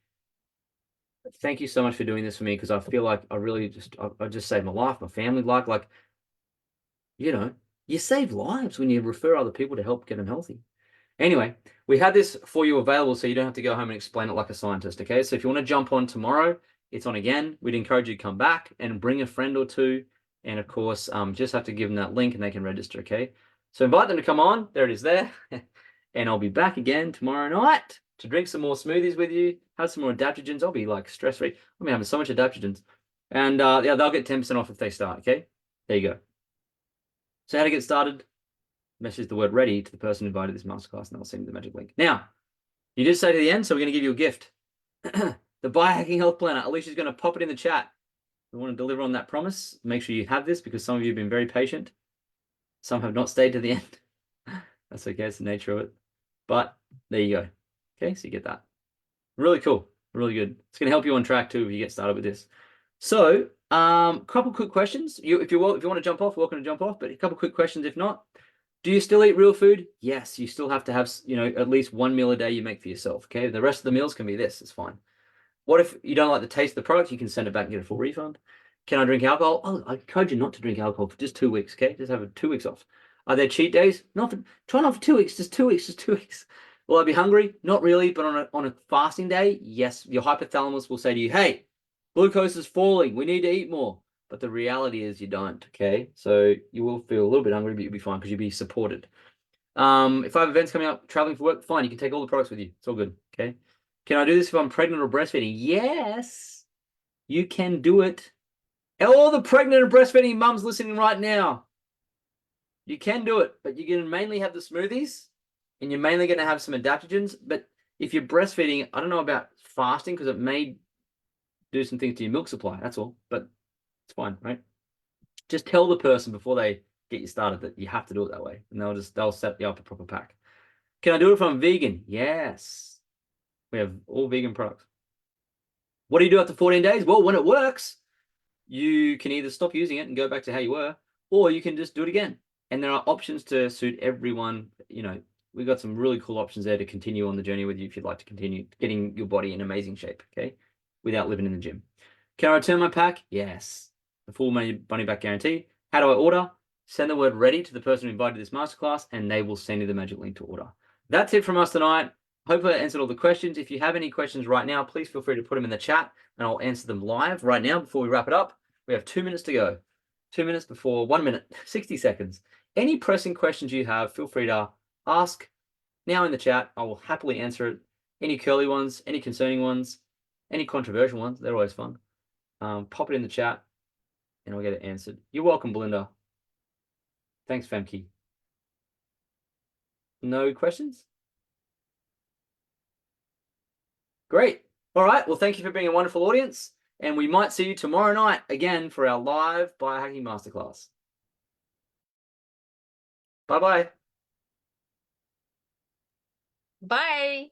thank you so much for doing this for me, because I feel like I just saved my life, my family life. Like, you save lives when you refer other people to help get them healthy. Anyway, we had this for you available so you don't have to go home and explain it like a scientist, okay? So if you want to jump on tomorrow, it's on again. We'd encourage you to come back and bring a friend or two. And of course, just have to give them that link and they can register, okay? So invite them to come on. There it is there. And I'll be back again tomorrow night to drink some more smoothies with you, have some more adaptogens. I'll be like stress-free. I'll be having so much adaptogens. And yeah, they'll get 10% off if they start, okay? There you go. So how to get started? Message the word ready to the person who invited this masterclass and they'll send you the magic link. Now, you did say to the end, so we're going to give you a gift. The Biohacking Health Planner. Alicia's going to pop it in the chat. We want to deliver on that promise. Make sure you have this because some of you have been very patient. Some have not stayed to the end. That's okay. It's the nature of it. But there you go. Okay, so you get that. Really cool. Really good. It's going to help you on track too if you get started with this. So, couple quick questions. If you want to jump off, welcome to jump off. But a couple quick questions if not. Do you still eat real food? Yes, you still have to have, at least one meal a day you make for yourself, okay? The rest of the meals can be this, it's fine. What if you don't like the taste of the product? You can send it back and get a full refund. Can I drink alcohol? Oh, I encourage you not to drink alcohol for just 2 weeks, okay? Just have 2 weeks off. Are there cheat days? Try not for 2 weeks, just 2 weeks, just 2 weeks. Will I be hungry? Not really, but on a fasting day, yes, your hypothalamus will say to you, hey, glucose is falling, we need to eat more. But the reality is you don't, okay? So you will feel a little bit hungry, but you'll be fine because you'll be supported. If I have events coming up, traveling for work, fine, you can take all the products with you. It's all good, okay? Can I do this if I'm pregnant or breastfeeding? Yes, you can do it. All the pregnant and breastfeeding mums listening right now, you can do it, but you're going to mainly have the smoothies and you're mainly going to have some adaptogens. But if you're breastfeeding, I don't know about fasting because it may do some things to your milk supply. That's all, but it's fine, right? Just tell the person before they get you started that you have to do it that way, and they'll set you up a proper pack. Can I do it if I'm vegan? Yes. We have all vegan products. What do you do after 14 days? Well, when it works, you can either stop using it and go back to how you were, or you can just do it again. And there are options to suit everyone. We've got some really cool options there to continue on the journey with you if you'd like to continue getting your body in amazing shape, okay, without living in the gym. Can I return my pack? Yes. The full money back guarantee. How do I order? Send the word ready to the person who invited this masterclass and they will send you the magic link to order. That's it from us tonight. Hopefully I answered all the questions. If you have any questions right now, please feel free to put them in the chat and I'll answer them live right now before we wrap it up. We have 2 minutes to go. 2 minutes before 1 minute, 60 seconds. Any pressing questions you have, feel free to ask now in the chat. I will happily answer it. Any curly ones, any concerning ones, any controversial ones, they're always fun. Pop it in the chat and I'll get it answered. You're welcome, Belinda. Thanks, Femke. No questions? Great. All right. Well, thank you for being a wonderful audience. And we might see you tomorrow night again for our live Biohacking Masterclass. Bye-bye. Bye.